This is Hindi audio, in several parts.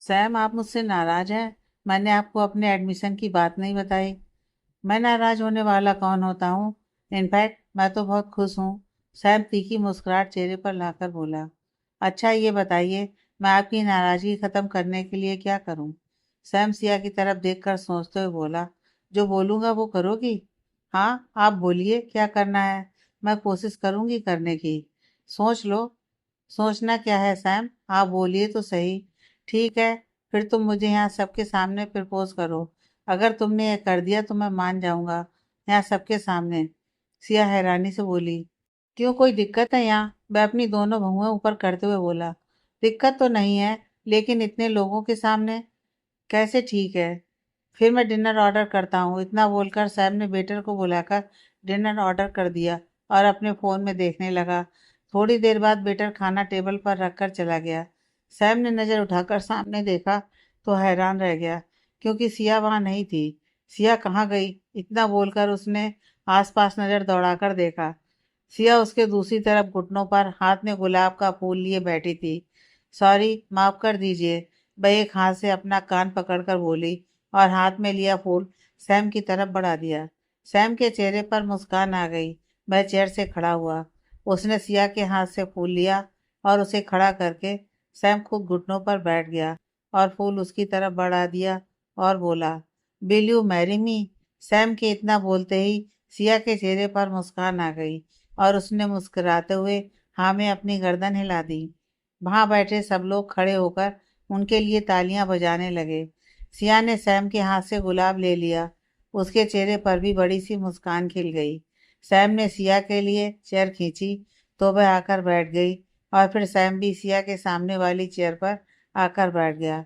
सैम, आप मुझसे नाराज हैं? मैंने आपको अपने एडमिशन की बात नहीं बताई। मैं नाराज होने वाला कौन होता हूँ? इनफैक्ट मैं तो बहुत खुश हूँ। सैम तीखी मुस्कुराहट चेहरे पर लाकर बोला। अच्छा, ये बताइए, मैं आपकी नाराजगी खत्म करने के लिए क्या करूँ? सैम सिया की तरफ देखकर सोचते हुए बोला। जो बोलूँगा वो करोगी? हाँ, आप बोलिए क्या करना है। मैं कोशिश करूँगी करने की। सोच लो। सोचना क्या है सैम, आप बोलिए तो सही। ठीक है, फिर तुम मुझे यहाँ सबके सामने प्रपोज करो। अगर तुमने ये कर दिया तो मैं मान जाऊंगा, यहाँ सबके सामने। सिया हैरानी से बोली। क्यों, कोई दिक्कत है यहाँ? वह अपनी दोनों भौहें ऊपर करते हुए बोला। दिक्कत तो नहीं है, लेकिन इतने लोगों के सामने कैसे ठीक है? फिर मैं डिनर ऑर्डर करता हूँ। इतना बोलकर सैम ने वेटर को बुलाकर डिनर ऑर्डर कर दिया और अपने फ़ोन में देखने लगा। थोड़ी देर बाद वेटर खाना टेबल पर रखकर चला गया। सैम ने नज़र उठाकर सामने देखा तो हैरान रह गया, क्योंकि सिया वहाँ नहीं थी। सिया कहाँ गई? इतना बोलकर उसने आसपास नज़र दौड़ाकर देखा। सिया उसके दूसरी तरफ घुटनों पर हाथ में गुलाब का फूल लिए बैठी थी। सॉरी, माफ कर दीजिए, वह एक हाथ से अपना कान पकड़कर बोली और हाथ में लिया फूल सैम की तरफ बढ़ा दिया। सैम के चेहरे पर मुस्कान आ गई। वह चेयर से खड़ा हुआ। उसने सिया के हाथ से फूल लिया और उसे खड़ा करके सैम खुद घुटनों पर बैठ गया और फूल उसकी तरफ बढ़ा दिया और बोला, will you marry me? Sam के इतना बोलते ही सिया के चेहरे पर मुस्कान आ गई और उसने मुस्कुराते हुए हाँ में अपनी गर्दन हिला दी। वहां बैठे सब लोग खड़े होकर उनके लिए तालियां बजाने लगे। सिया ने सैम के हाथ से गुलाब ले लिया। उसके चेहरे पर भी बड़ी सी मुस्कान खिल गई। सैम ने सिया के लिए चेयर खींची तो वह आकर बैठ गई और फिर सैम भी सिया के सामने वाली चेयर पर आकर बैठ गया।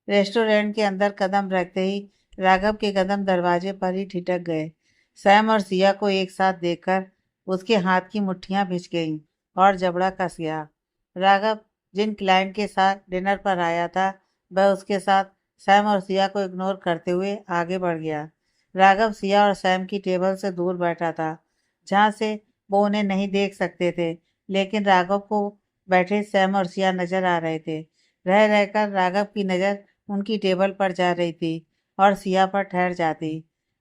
रेस्टोरेंट के अंदर कदम रखते ही राघव के कदम दरवाजे पर ही ठिठक गए। सैम और सिया को एक साथ देखकर उसके हाथ की मुट्ठियां भिंच गईं और जबड़ा कस गया। राघव जिन क्लाइंट के साथ डिनर पर आया था, वह उसके साथ सैम और सिया को इग्नोर करते हुए आगे बढ़ गया। राघव सिया और सैम की टेबल से दूर बैठा था, जहाँ से वो उन्हें नहीं देख सकते थे, लेकिन राघव को बैठे सैम और सिया नजर आ रहे थे। रह रहकर राघव की नज़र उनकी टेबल पर जा रही थी और सिया पर ठहर जाती।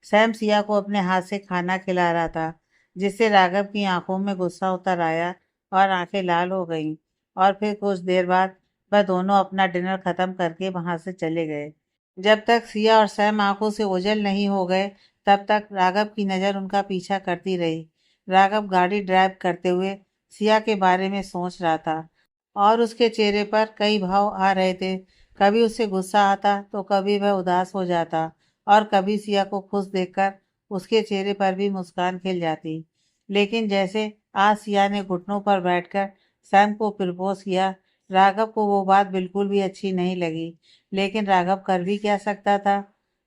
सैम सिया को अपने हाथ से खाना खिला रहा था, जिससे राघव की आंखों में गुस्सा उतर आया और आंखें लाल हो गईं। और फिर कुछ देर बाद वह दोनों अपना डिनर खत्म करके वहां से चले गए। जब तक सिया और सैम आंखों से ओझल नहीं हो गए, तब तक राघव की नज़र उनका पीछा करती रही। राघव गाड़ी ड्राइव करते हुए सिया के बारे में सोच रहा था और उसके चेहरे पर कई भाव आ रहे थे। कभी उसे गुस्सा आता तो कभी वह उदास हो जाता और कभी सिया को खुश देखकर उसके चेहरे पर भी मुस्कान खिल जाती। लेकिन जैसे आज सिया ने घुटनों पर बैठकर सैम को प्रपोज किया, राघव को वो बात बिल्कुल भी अच्छी नहीं लगी। लेकिन राघव कर भी क्या सकता था?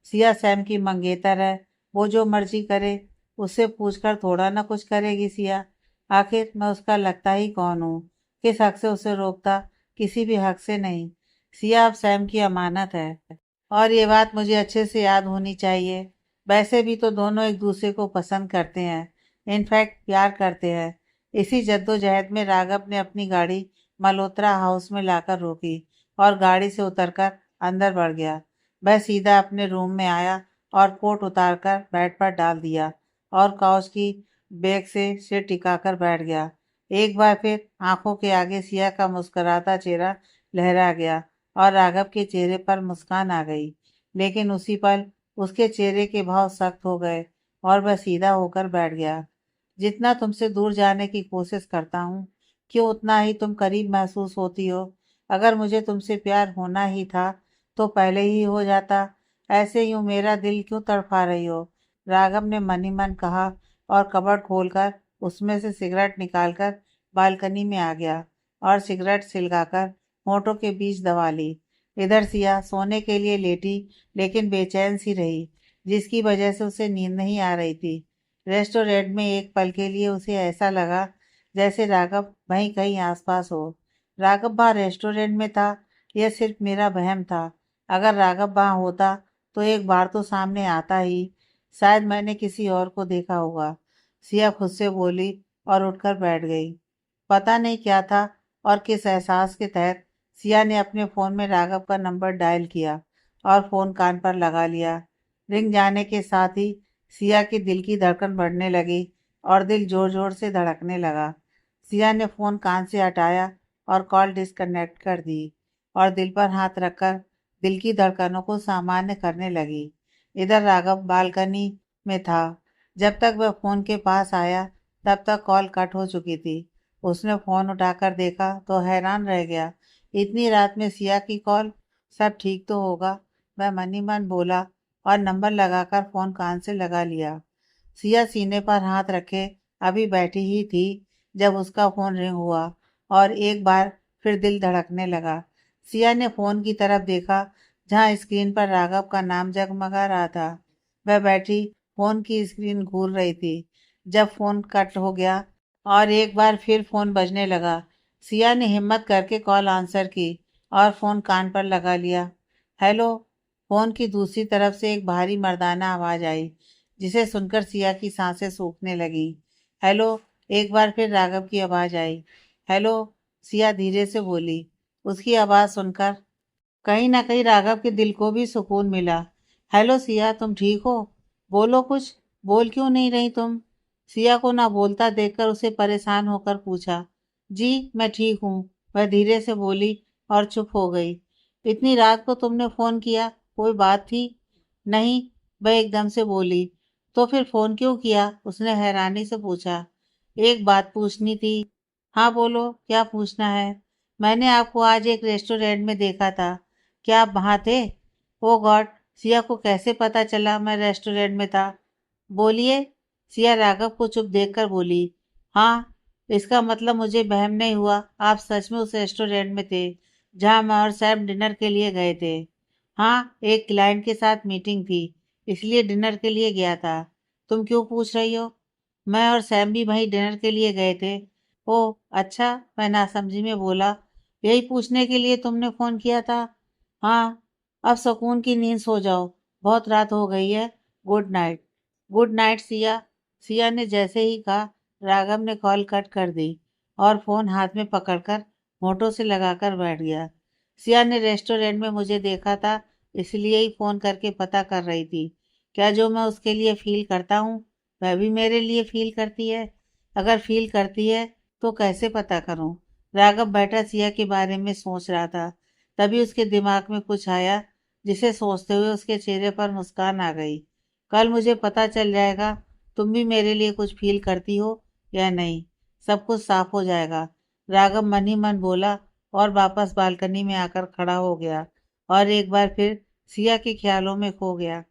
सिया सैम की मंगेतर है, वो जो मर्जी करे। उससे पूछकर थोड़ा ना कुछ करेगी सिया। आखिर मैं उसका लगता ही कौन हूँ? किस हक से उसे रोकता? किसी भी हक से नहीं। सिया अब सैम की अमानत है और ये बात मुझे अच्छे से याद होनी चाहिए। वैसे भी तो दोनों एक दूसरे को पसंद करते हैं, इनफैक्ट प्यार करते हैं। इसी जद्दोजहद में राघव ने अपनी गाड़ी मल्होत्रा हाउस में लाकर रोकी और गाड़ी से उतरकर अंदर बढ़ गया। वह सीधा अपने रूम में आया और कोट उतारकर बेड पर डाल दिया और काउच की बैग से सिर टिकाकर बैठ गया। एक बार फिर आंखों के आगे सिया का मुस्कुराता चेहरा लहरा गया और राघव के चेहरे पर मुस्कान आ गई। लेकिन उसी पल उसके चेहरे के भाव सख्त हो गए और वह सीधा होकर बैठ गया। जितना तुमसे दूर जाने की कोशिश करता हूँ, क्यों उतना ही तुम करीब महसूस होती हो। अगर मुझे तुमसे प्यार होना ही था तो पहले ही हो जाता। ऐसे यूं मेरा दिल क्यों तड़पा रही हो? राघव ने मन ही मन कहा और कबर्ड खोलकर उसमें से सिगरेट निकालकर बालकनी में आ गया और सिगरेट सिलगाकर होठों के बीच दबा ली। इधर सिया सोने के लिए लेटी, लेकिन बेचैन सी रही, जिसकी वजह से उसे नींद नहीं आ रही थी। रेस्टोरेंट में एक पल के लिए उसे ऐसा लगा जैसे राघव वहीं कहीं आसपास हो। राघव वहाँ रेस्टोरेंट में था, यह सिर्फ मेरा वहम था। अगर राघव वहाँ होता तो एक बार तो सामने आता ही। शायद मैंने किसी और को देखा होगा, सिया खुद से बोली और उठकर बैठ गई। पता नहीं क्या था और किस एहसास के तहत सिया ने अपने फ़ोन में राघव का नंबर डायल किया और फ़ोन कान पर लगा लिया। रिंग जाने के साथ ही सिया के दिल की धड़कन बढ़ने लगी और दिल ज़ोर-ज़ोर से धड़कने लगा। सिया ने फ़ोन कान से हटाया और कॉल डिस्कनेक्ट कर दी और दिल पर हाथ रखकर दिल की धड़कनों को सामान्य करने लगी। इधर राघव बालकनी में था। जब तक वह फ़ोन के पास आया, तब तक कॉल कट हो चुकी थी। उसने फ़ोन उठाकर देखा तो हैरान रह गया। इतनी रात में सिया की कॉल, सब ठीक तो होगा, वह मन ही मन बोला और नंबर लगाकर फ़ोन कान से लगा लिया। सिया सीने पर हाथ रखे अभी बैठी ही थी जब उसका फ़ोन रिंग हुआ और एक बार फिर दिल धड़कने लगा। सिया ने फ़ोन की तरफ देखा जहाँ स्क्रीन पर राघव का नाम जगमगा रहा था। वह बैठी फ़ोन की स्क्रीन घूर रही थी। जब फ़ोन कट हो गया और एक बार फिर फ़ोन बजने लगा, सिया ने हिम्मत करके कॉल आंसर की और फ़ोन कान पर लगा लिया। हेलो। फ़ोन की दूसरी तरफ से एक भारी मर्दाना आवाज़ आई, जिसे सुनकर सिया की सांसें सूखने लगीं। हेलो। एक बार फिर राघव की आवाज़ आई। हेलो। सिया धीरे से बोली। उसकी आवाज़ सुनकर कहीं न कहीं राघव के दिल को भी सुकून मिला। हेलो सिया, तुम ठीक हो? बोलो कुछ, बोल क्यों नहीं रही तुम? सिया को ना बोलता देखकर उसे परेशान होकर पूछा। जी, मैं ठीक हूँ, वह धीरे से बोली और चुप हो गई। इतनी रात को तुमने फ़ोन किया, कोई बात थी? नहीं, वह एकदम से बोली। तो फिर फ़ोन क्यों किया? उसने हैरानी से पूछा। एक बात पूछनी थी। हाँ बोलो, क्या पूछना है? मैंने आपको आज एक रेस्टोरेंट में देखा था। क्या आप वहाँ थे? ओ गॉड! सिया को कैसे पता चला मैं रेस्टोरेंट में था? बोलिए। सिया राघव को चुप देखकर बोली। हाँ, इसका मतलब मुझे वहम नहीं हुआ, आप सच में उस रेस्टोरेंट में थे जहाँ मैं और सैम डिनर के लिए गए थे। हाँ, एक क्लाइंट के साथ मीटिंग थी, इसलिए डिनर के लिए गया था। तुम क्यों पूछ रही हो? मैं और सैम भी वहीं डिनर के लिए गए थे। ओह अच्छा, मैं नासमझी में बोला। यही पूछने के लिए तुमने फ़ोन किया था? हाँ, अब सुकून की नींद सो जाओ, बहुत रात हो गई है। Good night. Good night Siya. Siya ने जैसे ही कहा, राघव ने कॉल कट कर दी और फ़ोन हाथ में पकड़कर होठों से लगाकर बैठ गया। सिया ने रेस्टोरेंट में मुझे देखा था, इसलिए ही फ़ोन करके पता कर रही थी। क्या जो मैं उसके लिए फ़ील करता हूँ, वह भी मेरे लिए फ़ील करती है? अगर फ़ील करती है, तो कैसे पता करूँ? राघव बैठा सिया के बारे में सोच रहा था। तभी उसके दिमाग में कुछ आया, जिसे सोचते हुए उसके चेहरे पर मुस्कान आ गई। कल मुझे पता चल जाएगा तुम भी मेरे लिए कुछ फील करती हो या नहीं। सब कुछ साफ हो जाएगा। राघव मन ही मन बोला और वापस बालकनी में आकर खड़ा हो गया और एक बार फिर सिया के ख्यालों में खो गया।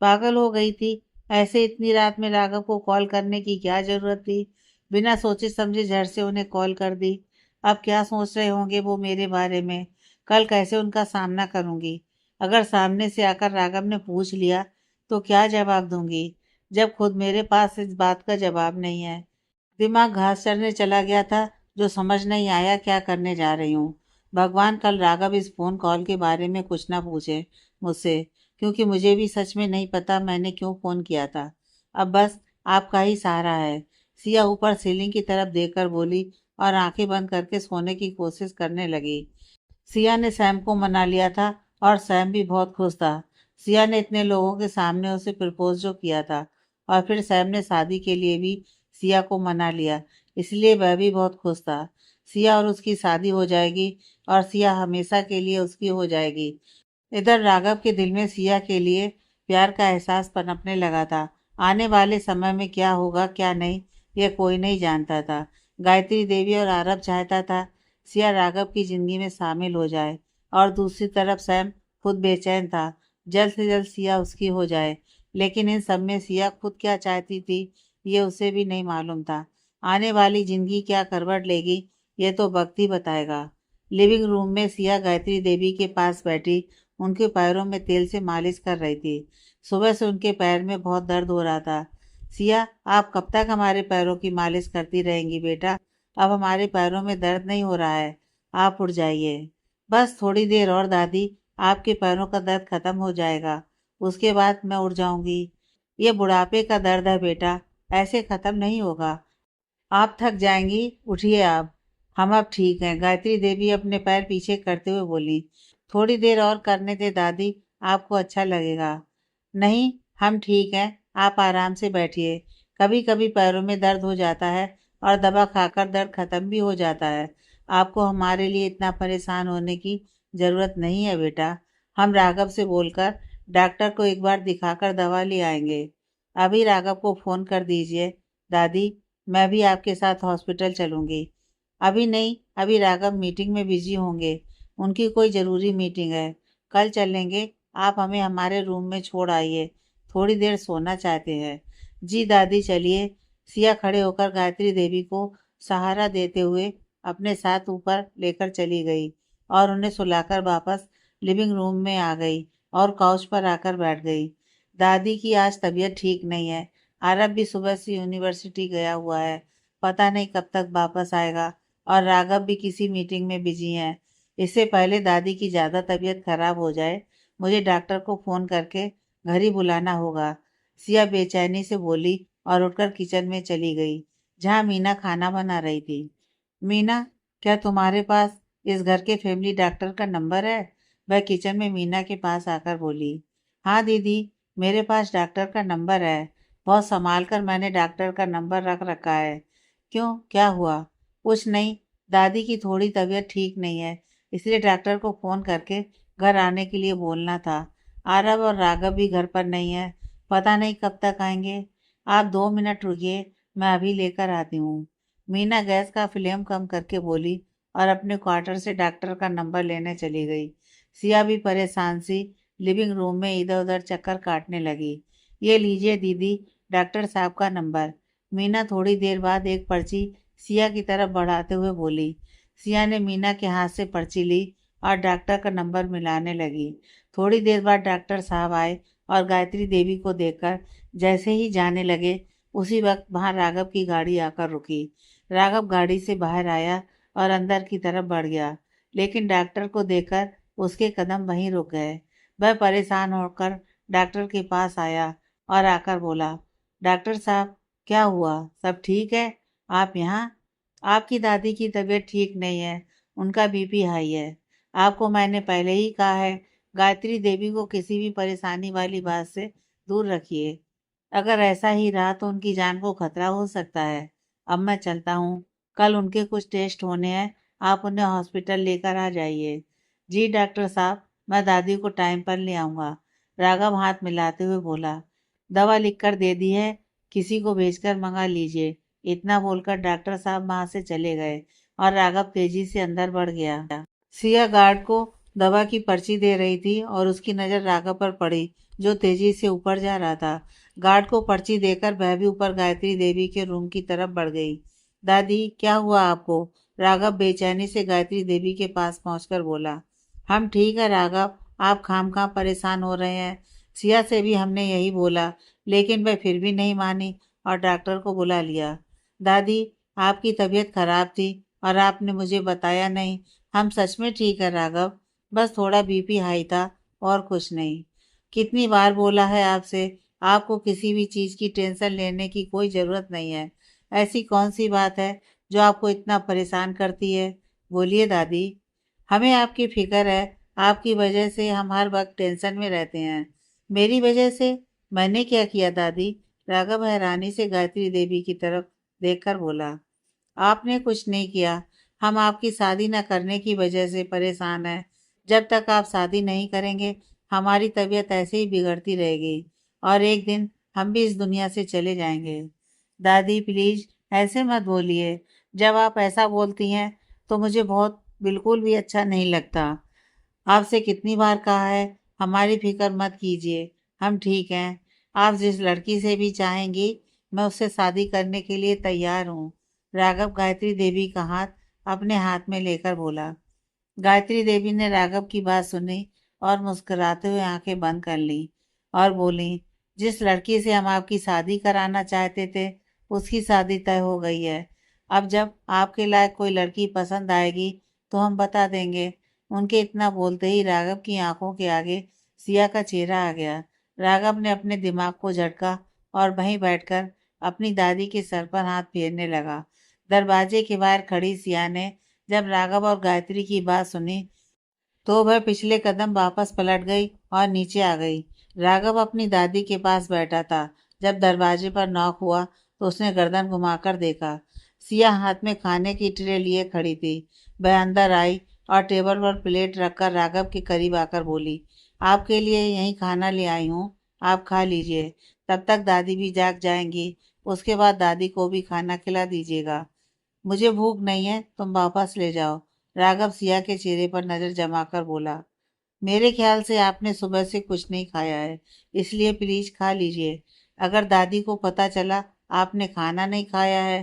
पागल हो गई थी। ऐसे इतनी रात में राघव को कॉल करने की क्या जरूरत थी? बिना सोचे समझे झट से उन्हें कॉल कर दी। अब क्या सोच रहे होंगे वो मेरे बारे में? कल कैसे उनका सामना करूंगी? अगर सामने से आकर राघव ने पूछ लिया तो क्या जवाब दूंगी, जब खुद मेरे पास इस बात का जवाब नहीं है? दिमाग घास चरने चला गया था, जो समझ नहीं आया क्या करने जा रही हूँ। भगवान कल राघव इस फोन कॉल के बारे में कुछ ना पूछे मुझसे, क्योंकि मुझे भी सच में नहीं पता मैंने क्यों फोन किया था। अब बस आपका ही सहारा है। सिया ऊपर सीलिंग की तरफ देखकर बोली और आंखें बंद करके सोने की कोशिश करने लगी। सिया ने सैम को मना लिया था और सैम भी बहुत खुश था। सिया ने इतने लोगों के सामने उसे प्रपोज जो किया था और फिर सैम ने शादी के लिए भी सिया को मना लिया, इसलिए वह भी बहुत खुश था। सिया और उसकी शादी हो जाएगी और सिया हमेशा के लिए उसकी हो जाएगी। इधर राघव के दिल में सिया के लिए प्यार का एहसास पनपने लगा था। आने वाले समय में क्या होगा क्या नहीं, यह कोई नहीं जानता था। गायत्री देवी और आरब चाहता था सिया राघव की जिंदगी में शामिल हो जाए और दूसरी तरफ सैम खुद बेचैन था जल्द से जल्द सिया उसकी हो जाए। लेकिन इन सब में सिया खुद क्या चाहती थी, ये उसे भी नहीं मालूम था। आने वाली जिंदगी क्या करवट लेगी, ये तो वक्त ही बताएगा। लिविंग रूम में सिया गायत्री देवी के पास बैठी उनके पैरों में तेल से मालिश कर रही थी। सुबह से उनके पैर में बहुत दर्द हो रहा था। सिया, आप कब तक हमारे पैरों की मालिश करती रहेंगी बेटा? अब हमारे पैरों में दर्द नहीं हो रहा है, आप उठ जाइए। बस थोड़ी देर और दादी, आपके पैरों का दर्द खत्म हो जाएगा, उसके बाद मैं उठ जाऊंगी। ये बुढ़ापे का दर्द है बेटा, ऐसे खत्म नहीं होगा। आप थक जाएंगी, उठिए आप। हम अब ठीक हैं, गायत्री देवी अपने पैर पीछे करते हुए बोली। थोड़ी देर और करने दे दादी, आपको अच्छा लगेगा। नहीं, हम ठीक हैं, आप आराम से बैठिए। कभी कभी पैरों में दर्द हो जाता है और दवा खाकर दर्द खत्म भी हो जाता है। आपको हमारे लिए इतना परेशान होने की ज़रूरत नहीं है बेटा। हम राघव से बोलकर डॉक्टर को एक बार दिखाकर दवा ले आएंगे। अभी राघव को फ़ोन कर दीजिए। दादी, मैं भी आपके साथ हॉस्पिटल चलूँगी। अभी नहीं, अभी राघव मीटिंग में बिजी होंगे। उनकी कोई ज़रूरी मीटिंग है। कल चलेंगे। आप हमें हमारे रूम में छोड़ आइए। थोड़ी देर सोना चाहते हैं। जी दादी, चलिए। सिया खड़े होकर गायत्री देवी को सहारा देते हुए अपने साथ ऊपर लेकर चली गई और उन्हें सुलाकर वापस लिविंग रूम में आ गई और काउच पर आकर बैठ गई। दादी की आज तबीयत ठीक नहीं है। आरब भी सुबह से यूनिवर्सिटी गया हुआ है। पता नहीं कब तक वापस आएगा। और राघव भी किसी मीटिंग में बिजी हैं। इससे पहले दादी की ज़्यादा तबीयत खराब हो जाए, मुझे डॉक्टर को फ़ोन करके घर ही बुलाना होगा। सिया बेचैनी से बोली और उठकर किचन में चली गई, जहाँ मीना खाना बना रही थी। मीना, क्या तुम्हारे पास इस घर के फैमिली डॉक्टर का नंबर है? वह किचन में मीना के पास आकर बोली। हाँ दीदी, मेरे पास डॉक्टर का नंबर है। बहुत संभाल कर मैंने डॉक्टर का नंबर रख रखा है। क्यों, क्या हुआ? कुछ नहीं, दादी की थोड़ी तबीयत ठीक नहीं है, इसलिए डॉक्टर को फ़ोन करके घर आने के लिए बोलना था। आरव और राघव भी घर पर नहीं है। पता नहीं कब तक आएंगे। आप 2 मिनट रुकिए, मैं अभी लेकर आती हूँ। मीना गैस का फ्लेम कम करके बोली और अपने क्वार्टर से डॉक्टर का नंबर लेने चली गई। सिया भी परेशान सी लिविंग रूम में इधर उधर चक्कर काटने लगी। ये लीजिए दीदी, डॉक्टर साहब का नंबर। मीना थोड़ी देर बाद एक पर्ची सिया की तरफ बढ़ाते हुए बोली। सिया ने मीना के हाथ से पर्ची ली और डॉक्टर का नंबर मिलाने लगी। थोड़ी देर बाद डॉक्टर साहब आए और गायत्री देवी को देखकर जैसे ही जाने लगे, उसी वक्त वहां राघव की गाड़ी आकर रुकी। राघव गाड़ी से बाहर आया और अंदर की तरफ बढ़ गया, लेकिन डॉक्टर को देखकर उसके कदम वहीं रुक गए। वह परेशान होकर डॉक्टर के पास आया और आकर बोला, डॉक्टर साहब, क्या हुआ? सब ठीक है? आप यहाँ? आपकी दादी की तबीयत ठीक नहीं है, उनका बीपी हाई है। आपको मैंने पहले ही कहा है, गायत्री देवी को किसी भी परेशानी वाली बात से दूर रखिए। अगर ऐसा ही रहा तो उनकी जान को खतरा हो सकता है। अब मैं चलता हूँ। कल उनके कुछ टेस्ट होने हैं, आप उन्हें हॉस्पिटल लेकर आ जाइए। जी डॉक्टर साहब, मैं दादी को टाइम पर ले आऊँगा। राघव हाथ मिलाते हुए बोला। दवा लिख कर दे दी है, किसी को भेजकर मंगा लीजिए। इतना बोलकर डॉक्टर साहब वहां से चले गए और राघव तेजी से अंदर बढ़ गया। सिया गार्ड को दवा की पर्ची दे रही थी और उसकी नज़र राघव पर पड़ी, जो तेजी से ऊपर जा रहा था। गार्ड को पर्ची देकर वह भी ऊपर गायत्री देवी के रूम की तरफ बढ़ गई। दादी, क्या हुआ आपको? राघव बेचैनी से गायत्री देवी के पास पहुंचकर बोला। हम ठीक है राघव, आप खामखा परेशान हो रहे हैं। सिया से भी हमने यही बोला, लेकिन वह फिर भी नहीं मानी और डॉक्टर को बुला लिया। दादी, आपकी तबीयत खराब थी और आपने मुझे बताया नहीं। हम सच में ठीक है राघव, बस थोड़ा बीपी हाई था और कुछ नहीं। कितनी बार बोला है आपसे, आपको किसी भी चीज़ की टेंशन लेने की कोई ज़रूरत नहीं है। ऐसी कौन सी बात है जो आपको इतना परेशान करती है? बोलिए दादी। हमें आपकी फिक्र है, आपकी वजह से हम हर वक्त टेंशन में रहते हैं। मेरी वजह से? मैंने क्या किया दादी? राघव हैरानी से गायत्री देवी की तरफ देखकर बोला। आपने कुछ नहीं किया। हम आपकी शादी न करने की वजह से परेशान हैं। जब तक आप शादी नहीं करेंगे, हमारी तबीयत ऐसे ही बिगड़ती रहेगी और एक दिन हम भी इस दुनिया से चले जाएंगे। दादी प्लीज ऐसे मत बोलिए। जब आप ऐसा बोलती हैं तो मुझे बहुत बिल्कुल भी अच्छा नहीं लगता। आपसे कितनी बार कहा है, हमारी फिक्र मत कीजिए, हम ठीक हैं। आप जिस लड़की से भी चाहेंगी, मैं उससे शादी करने के लिए तैयार हूँ। राघव गायत्री देवी का हाथ अपने हाथ में लेकर बोला। गायत्री देवी ने राघव की बात सुनी और मुस्कुराते हुए आंखें बंद कर ली और बोली, जिस लड़की से हम आपकी शादी कराना चाहते थे, उसकी शादी तय हो गई है। अब जब आपके लायक कोई लड़की पसंद आएगी तो हम बता देंगे। उनके इतना बोलते ही राघव की आंखों के आगे सिया का चेहरा आ गया। राघव ने अपने दिमाग को झटका और वहीं बैठकर अपनी दादी के सर पर हाथ फेरने लगा। दरवाजे के बाहर खड़ी सिया ने जब राघव और गायत्री की बात सुनी तो वह पिछले कदम वापस पलट गई और नीचे आ गई। राघव अपनी दादी के पास बैठा था। जब दरवाजे पर नॉक हुआ तो उसने गर्दन घुमाकर देखा। सिया हाथ में खाने की ट्रे लिए खड़ी थी। वह अंदर आई और टेबल पर प्लेट रखकर राघव के करीब आकर बोली, आपके लिए यही खाना ले आई हूँ, आप खा लीजिए। तब तक दादी भी जाग जाएंगी, उसके बाद दादी को भी खाना खिला दीजिएगा। मुझे भूख नहीं है, तुम वापस ले जाओ। राघव सिया के चेहरे पर नजर जमाकर बोला, मेरे ख्याल से आपने सुबह से कुछ नहीं खाया है, इसलिए प्लीज खा लीजिए। अगर दादी को पता चला आपने खाना नहीं खाया है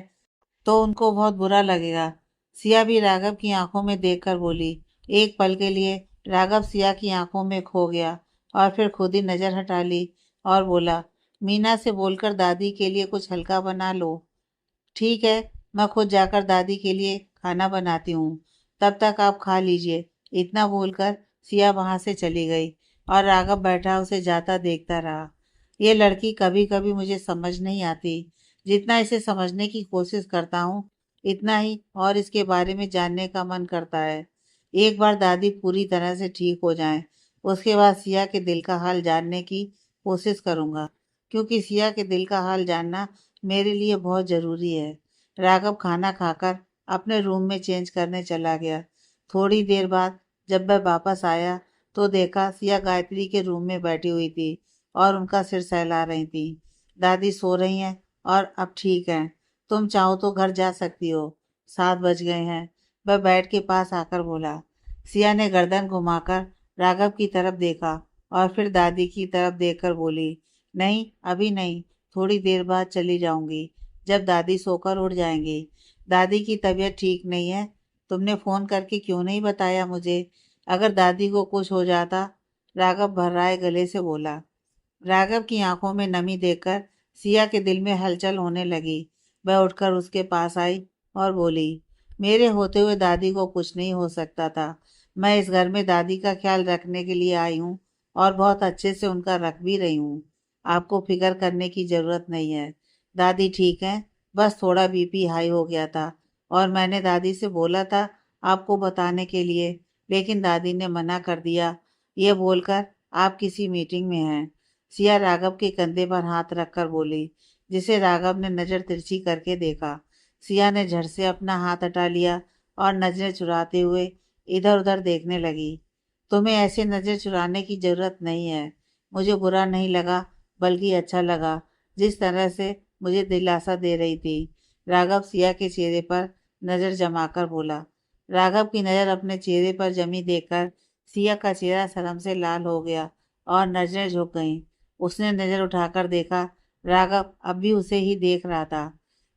तो उनको बहुत बुरा लगेगा। सिया भी राघव की आंखों में देखकर बोली। एक पल के लिए राघव सिया की आंखों में खो गया और फिर खुद ही नजर हटा ली और बोला, मीना से बोलकर दादी के लिए कुछ हल्का बना लो। ठीक है, मैं खुद जाकर दादी के लिए खाना बनाती हूँ, तब तक आप खा लीजिए। इतना बोलकर सिया वहां से चली गई और राघव बैठा उसे जाता देखता रहा। ये लड़की कभी कभी मुझे समझ नहीं आती। जितना इसे समझने की कोशिश करता हूँ इतना ही और इसके बारे में जानने का मन करता है। एक बार दादी पूरी तरह से ठीक हो जाए उसके बाद सिया के दिल का हाल जानने की कोशिश करूंगा, क्योंकि सिया के दिल का हाल जानना मेरे लिए बहुत जरूरी है। राघव खाना खाकर अपने रूम में चेंज करने चला गया। थोड़ी देर बाद जब वह वापस आया तो देखा सिया गायत्री के रूम में बैठी हुई थी और उनका सिर सहला रही थी। दादी सो रही हैं और अब ठीक हैं, तुम चाहो तो घर जा सकती हो, 7 बज गए हैं। वह बेड के पास आकर बोला। सिया ने गर्दन घुमाकर राघव की तरफ देखा और फिर दादी की तरफ देखकर बोली, नहीं अभी नहीं, थोड़ी देर बाद चली जाऊंगी, जब दादी सोकर उठ जाएंगी। दादी की तबीयत ठीक नहीं है, तुमने फोन करके क्यों नहीं बताया मुझे? अगर दादी को कुछ हो जाता। राघव भर्राए गले से बोला। राघव की आंखों में नमी देखकर सिया के दिल में हलचल होने लगी। वह उठकर उसके पास आई और बोली, मेरे होते हुए दादी को कुछ नहीं हो सकता था। मैं इस घर में दादी का ख्याल रखने के लिए आई हूँ और बहुत अच्छे से उनका रख भी रही हूँ। आपको फिक्र करने की जरूरत नहीं है। दादी ठीक है, बस थोड़ा बीपी हाई हो गया था और मैंने दादी से बोला था आपको बताने के लिए, लेकिन दादी ने मना कर दिया। ये बोलकर आप किसी मीटिंग में हैं। सिया राघव के कंधे पर हाथ रखकर बोली, जिसे राघव ने नजर तिरछी करके देखा। सिया ने झट से अपना हाथ हटा लिया और नजरें चुराते हुए इधर उधर देखने लगी। तुम्हें ऐसे नजर चुराने की जरूरत नहीं है। मुझे बुरा नहीं लगा, बल्कि अच्छा लगा जिस तरह से मुझे दिलासा दे रही थी। राघव सिया के चेहरे पर नजर जमाकर बोला। राघव की नजर अपने चेहरे पर जमी देखकर सिया का चेहरा शर्म से लाल हो गया और नजरें झुक गईं। उसने नजर उठाकर देखा, राघव अब भी उसे ही देख रहा था।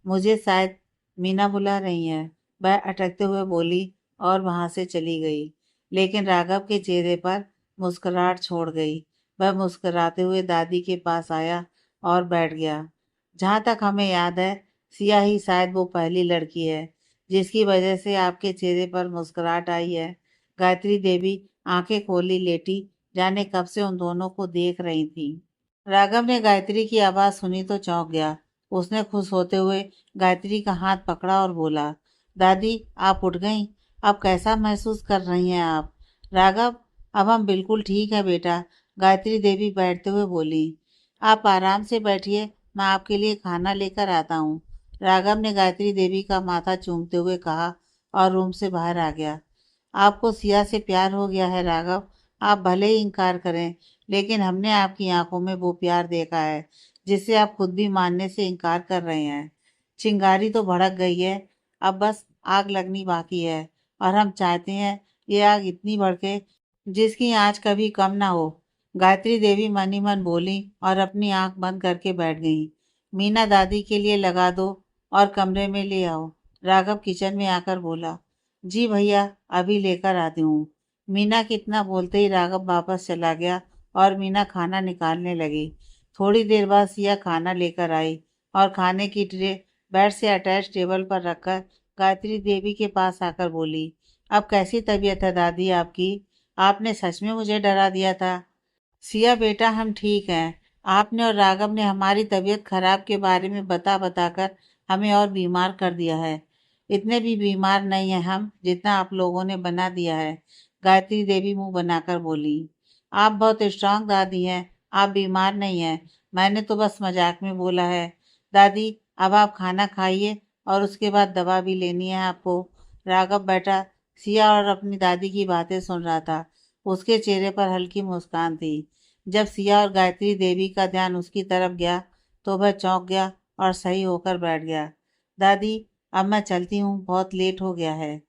मुझे शायद मीना बुला रही है, वह अटकते हुए बोली और वहां से चली गई। लेकिन राघव के चेहरे पर मुस्कुराहट छोड़ गई। वह मुस्कुराते हुए दादी के पास आया और बैठ गया। जहाँ तक हमें याद है, सिया ही शायद वो पहली लड़की है जिसकी वजह से आपके चेहरे पर मुस्कुराहट आई है। गायत्री देवी आंखें खोली लेटी जाने कब से उन दोनों को देख रही थी। राघव ने गायत्री की आवाज सुनी तो चौंक गया। उसने खुश होते हुए गायत्री का हाथ पकड़ा और बोला, दादी आप उठ गईं, अब कैसा महसूस कर रही हैं आप? राघव, अब हम बिल्कुल ठीक है बेटा, गायत्री देवी बैठते हुए बोली। आप आराम से बैठिए, मैं आपके लिए खाना लेकर आता हूँ। राघव ने गायत्री देवी का माथा चूमते हुए कहा और रूम से बाहर आ गया। आपको सिया से प्यार हो गया है राघव, आप भले ही इंकार करें, लेकिन हमने आपकी आंखों में वो प्यार देखा है जिसे आप खुद भी मानने से इंकार कर रहे हैं। चिंगारी तो भड़क गई है, अब बस आग लगनी बाकी है और हम चाहते हैं ये आग इतनी भड़के जिसकी आंच कभी कम ना हो। गायत्री देवी मन ही मन बोली और अपनी आंख बंद करके बैठ गई। मीना दादी के लिए लगा दो और कमरे में ले आओ, राघव किचन में आकर बोला। जी भैया, अभी लेकर आती हूँ। मीना के इतना बोलते ही राघव वापस चला गया और मीना खाना निकालने लगी। थोड़ी देर बाद सिया खाना लेकर आई और खाने की ट्रे बेड से अटैच टेबल पर रखकर गायत्री देवी के पास आकर बोली, अब कैसी तबीयत है दादी आपकी? आपने सच में मुझे डरा दिया था। सिया बेटा, हम ठीक हैं। आपने और राघव ने हमारी तबीयत खराब के बारे में बता बताकर हमें और बीमार कर दिया है। इतने भी बीमार नहीं है हम जितना आप लोगों ने बना दिया है। गायत्री देवी मुंह बनाकर बोली। आप बहुत स्ट्रांग दादी हैं, आप बीमार नहीं हैं। मैंने तो बस मजाक में बोला है। दादी, अब आप खाना खाइए और उसके बाद दवा भी लेनी है आपको। राघव बैठा सिया और अपनी दादी की बातें सुन रहा था। उसके चेहरे पर हल्की मुस्कान थी। जब सिया और गायत्री देवी का ध्यान उसकी तरफ गया तो वह चौंक गया और सही होकर बैठ गया। दादी, अब मैं चलती हूँ, बहुत लेट हो गया है।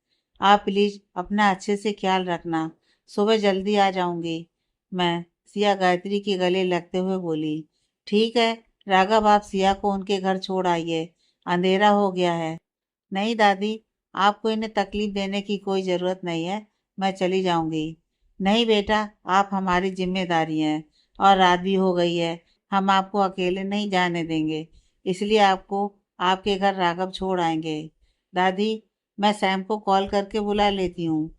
आप प्लीज अपना अच्छे से ख्याल रखना। सुबह जल्दी आ जाऊंगी मैं। सिया गायत्री के गले लगते हुए बोली। ठीक है राघव, आप सिया को उनके घर छोड़ आइए, अंधेरा हो गया है। नहीं दादी, आपको इन्हें तकलीफ देने की कोई ज़रूरत नहीं है, मैं चली जाऊंगी। नहीं बेटा, आप हमारी जिम्मेदारी हैं और रात भी हो गई है, हम आपको अकेले नहीं जाने देंगे, इसलिए आपको आपके घर राघव छोड़ आएंगे। दादी, मैं सैम को कॉल करके बुला लेती हूँ,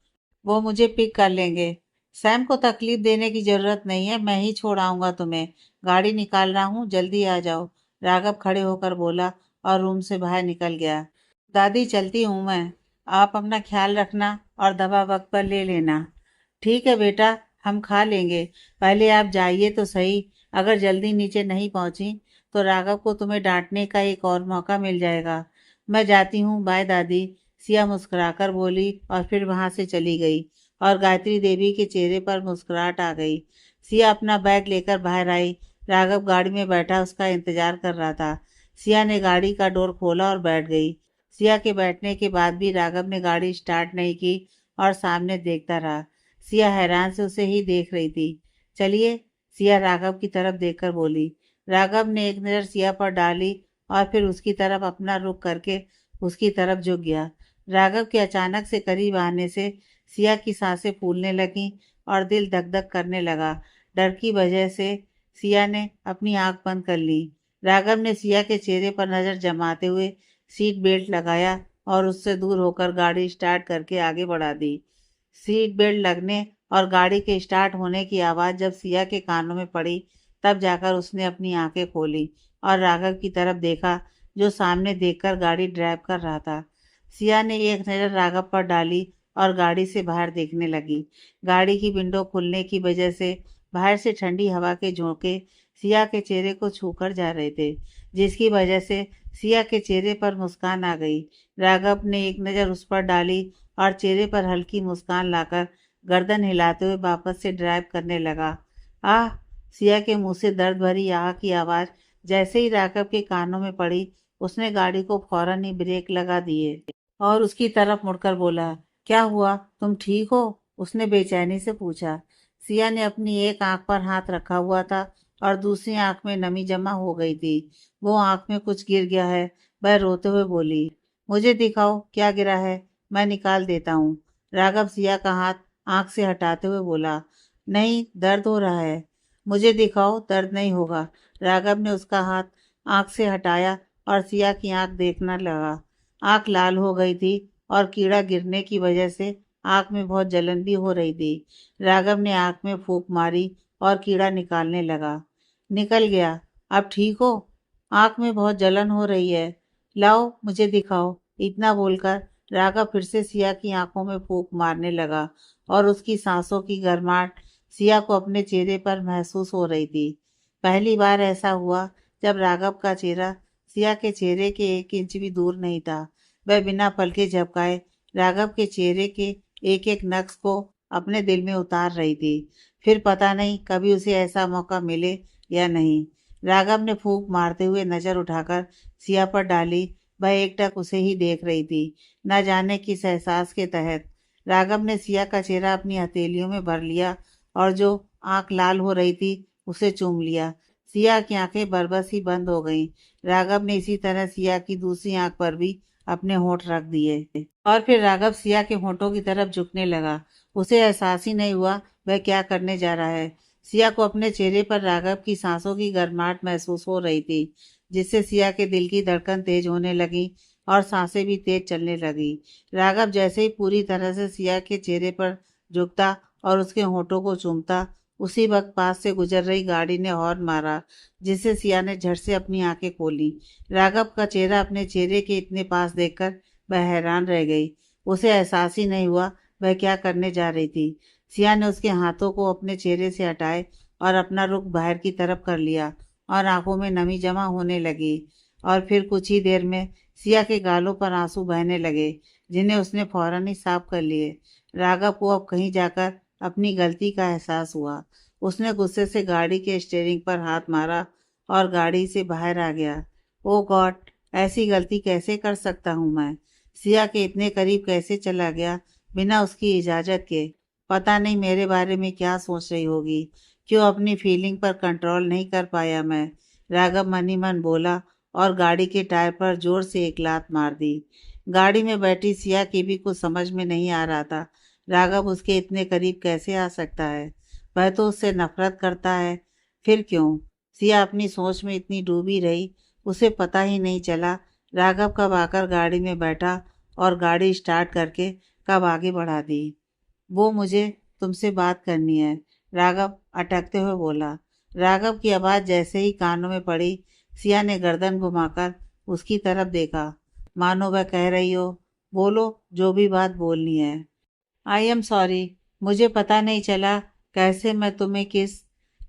वो मुझे पिक कर लेंगे। सैम को तकलीफ देने की जरूरत नहीं है, मैं ही छोड़ आऊंगा तुम्हें। गाड़ी निकाल रहा हूँ, जल्दी आ जाओ। राघव खड़े होकर बोला और रूम से बाहर निकल गया। दादी, चलती हूँ मैं, आप अपना ख्याल रखना और दवा वक्त पर ले लेना। ठीक है बेटा, हम खा लेंगे, पहले आप जाइए तो सही। अगर जल्दी नीचे नहीं पहुंची तो राघव को तुम्हें डांटने का एक और मौका मिल जाएगा। मैं जाती हूँ, बाय दादी। सिया मुस्कुराकर बोली और फिर वहां से चली गई और गायत्री देवी के चेहरे पर मुस्कुराहट आ गई। सिया अपना बैग लेकर बाहर आई। राघव गाड़ी में बैठा उसका इंतजार कर रहा था। सिया ने गाड़ी का डोर खोला और बैठ गई। सिया के बैठने के बाद भी राघव ने गाड़ी स्टार्ट नहीं की और सामने देखता रहा। सिया हैरान से उसे ही देख रही थी। चलिए, सिया राघव की तरफ देखकर बोली। राघव ने एक नज़र सिया पर डाली और फिर उसकी तरफ अपना रुख करके उसकी तरफ झुक गया। राघव के अचानक से करीब आने से सिया की सांसें फूलने लगीं और दिल धक धक करने लगा। डर की वजह से सिया ने अपनी आंख बंद कर ली। राघव ने सिया के चेहरे पर नजर जमाते हुए सीट बेल्ट लगाया और उससे दूर होकर गाड़ी स्टार्ट करके आगे बढ़ा दी। सीट बेल्ट लगने और गाड़ी के स्टार्ट होने की आवाज़ जब सिया के कानों में पड़ी तब जाकर उसने अपनी आंखें खोली और राघव की तरफ देखा जो सामने देखकर गाड़ी ड्राइव कर रहा था। सिया ने एक नज़र राघव पर डाली और गाड़ी से बाहर देखने लगी। गाड़ी की विंडो खुलने की वजह से बाहर से ठंडी हवा के झोंके सिया के चेहरे को छूकर जा रहे थे, जिसकी वजह से सिया के चेहरे पर मुस्कान आ गई। राघव ने एक नज़र उस पर डाली और चेहरे पर हल्की मुस्कान लाकर गर्दन हिलाते हुए वापस से ड्राइव करने लगा। आह! सिया के मुंह से दर्द भरी आह की आवाज़ जैसे ही राघव के कानों में पड़ी, उसने गाड़ी को फौरन ही ब्रेक लगा दिए और उसकी तरफ मुड़कर बोला, क्या हुआ, तुम ठीक हो? उसने बेचैनी से पूछा। सिया ने अपनी एक आंख पर हाथ रखा हुआ था और दूसरी आंख में नमी जमा हो गई थी। वो आंख में कुछ गिर गया है, वह रोते हुए बोली। मुझे दिखाओ क्या गिरा है, मैं निकाल देता हूँ। राघव सिया का हाथ आंख से हटाते हुए बोला। नहीं, दर्द हो रहा है। मुझे दिखाओ, दर्द नहीं होगा। राघव ने उसका हाथ आंख से हटाया और सिया की आंख देखने लगा। आंख लाल हो गई थी और कीड़ा गिरने की वजह से आंख में बहुत जलन भी हो रही थी। राघव ने आंख में फूंक मारी और कीड़ा निकालने लगा। निकल गया, अब ठीक हो? आंख में बहुत जलन हो रही है, लाओ मुझे दिखाओ। इतना बोलकर राघव फिर से सिया की आंखों में फूंक मारने लगा और उसकी सांसों की गर्माहट सिया को अपने चेहरे पर महसूस हो रही थी। पहली बार ऐसा हुआ जब राघव का चेहरा सिया के चेहरे के 1 इंच भी दूर नहीं था। वह बिना पलके झपकाए राघव के चेहरे के एक एक नक्श को अपने दिल में उतार रही थी। फिर पता नहीं कभी उसे ऐसा मौका मिले या नहीं। राघव ने फूंक मारते हुए नजर उठाकर सिया पर डाली। वह एकटक उसे ही देख रही थी, न जाने किस एहसास के तहत। राघव ने सिया का चेहरा अपनी हथेलियों में भर लिया और जो आंख लाल हो रही थी उसे चूम लिया। सिया की आंखें बरबस ही बंद हो गईं। राघव ने इसी तरह सिया की दूसरी आंख पर भी अपने होंठ रख दिए और फिर राघव सिया के होंठों की तरफ झुकने लगा। उसे एहसास ही नहीं हुआ वह क्या करने जा रहा है। सिया को अपने चेहरे पर राघव की सांसों की गर्माहट महसूस हो रही थी, जिससे सिया के दिल की धड़कन तेज होने लगी और सांसें भी तेज चलने लगी। राघव जैसे ही पूरी तरह से सिया के चेहरे पर झुकता और उसके होंठों को चूमता, उसी वक्त पास से गुजर रही गाड़ी ने हॉर्न मारा, जिससे सिया ने झट से अपनी आंखें खोली। राघव का चेहरा अपने चेहरे के इतने पास देखकर वह हैरान रह गई। उसे एहसास ही नहीं हुआ वह क्या करने जा रही थी। सिया ने उसके हाथों को अपने चेहरे से हटाए और अपना रुख बाहर की तरफ कर लिया और आंखों में नमी जमा होने लगी। और फिर कुछ ही देर में सिया के गालों पर आंसू बहने लगे, जिन्हें उसने फौरन ही साफ कर लिए। राघव को अब कहीं जाकर अपनी गलती का एहसास हुआ। उसने गुस्से से गाड़ी के स्टीयरिंग पर हाथ मारा और गाड़ी से बाहर आ गया। ओ गॉड, ऐसी गलती कैसे कर सकता हूँ मैं? सिया के इतने करीब कैसे चला गया बिना उसकी इजाज़त के? पता नहीं मेरे बारे में क्या सोच रही होगी। क्यों अपनी फीलिंग पर कंट्रोल नहीं कर पाया मैं? राघव मन ही मन बोला और गाड़ी के टायर पर जोर से एक लात मार दी। गाड़ी में बैठी सिया की भी कुछ समझ में नहीं आ रहा था। राघव उसके इतने करीब कैसे आ सकता है? वह तो उससे नफरत करता है। फिर क्यों? सिया अपनी सोच में इतनी डूबी रही, उसे पता ही नहीं चला राघव कब आकर गाड़ी में बैठा और गाड़ी स्टार्ट करके कब आगे बढ़ा दी। वो मुझे तुमसे बात करनी है, राघव अटकते हुए बोला। राघव की आवाज़ जैसे ही कानों में पड़ी, सिया ने गर्दन घुमाकर उसकी तरफ देखा, मानो वह कह रही हो, बोलो जो भी बात बोलनी है। आई एम सॉरी, मुझे पता नहीं चला कैसे मैं तुम्हें किस।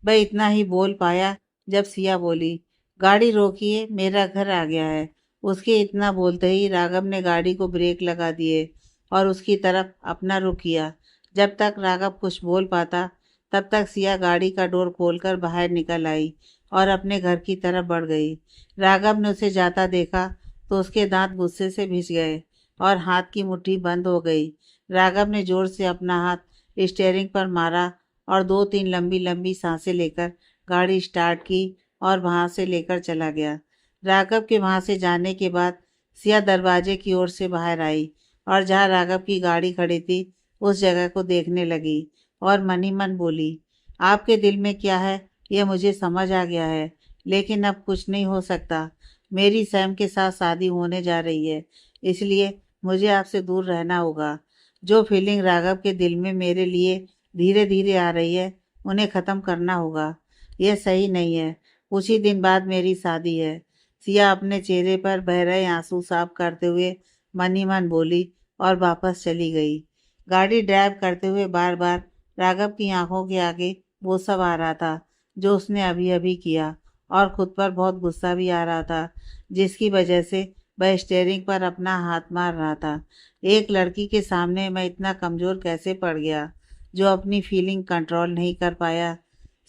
वह इतना ही बोल पाया जब सिया बोली, गाड़ी रोकिए, मेरा घर आ गया है। उसके इतना बोलते ही राघव ने गाड़ी को ब्रेक लगा दिए और उसकी तरफ अपना रुख किया। जब तक राघव कुछ बोल पाता तब तक सिया गाड़ी का डोर खोलकर बाहर निकल आई और अपने घर की तरफ बढ़ गई। राघव ने उसे जाता देखा तो उसके दांत गुस्से से भिज गए और हाथ की मुट्ठी बंद हो गई। राघव ने जोर से अपना हाथ स्टीयरिंग पर मारा और 2-3 लंबी लंबी सांसें लेकर गाड़ी स्टार्ट की और वहां से लेकर चला गया। राघव के वहां से जाने के बाद सिया दरवाजे की ओर से बाहर आई और जहां राघव की गाड़ी खड़ी थी उस जगह को देखने लगी और मन ही मन बोली, आपके दिल में क्या है यह मुझे समझ आ गया है, लेकिन अब कुछ नहीं हो सकता। मेरी सैम के साथ शादी होने जा रही है, इसलिए मुझे आपसे दूर रहना होगा। जो फीलिंग राघव के दिल में मेरे लिए धीरे धीरे आ रही है उन्हें ख़त्म करना होगा। यह सही नहीं है। कुछ ही दिन बाद मेरी शादी है। सिया अपने चेहरे पर बह रहे आंसू साफ करते हुए मन ही मन बोली और वापस चली गई। गाड़ी ड्राइव करते हुए बार बार राघव की आंखों के आगे वो सब आ रहा था जो उसने अभी अभी किया और खुद पर बहुत गुस्सा भी आ रहा था, जिसकी वजह से वह स्टीयरिंग पर अपना हाथ मार रहा था। एक लड़की के सामने मैं इतना कमज़ोर कैसे पड़ गया जो अपनी फीलिंग कंट्रोल नहीं कर पाया।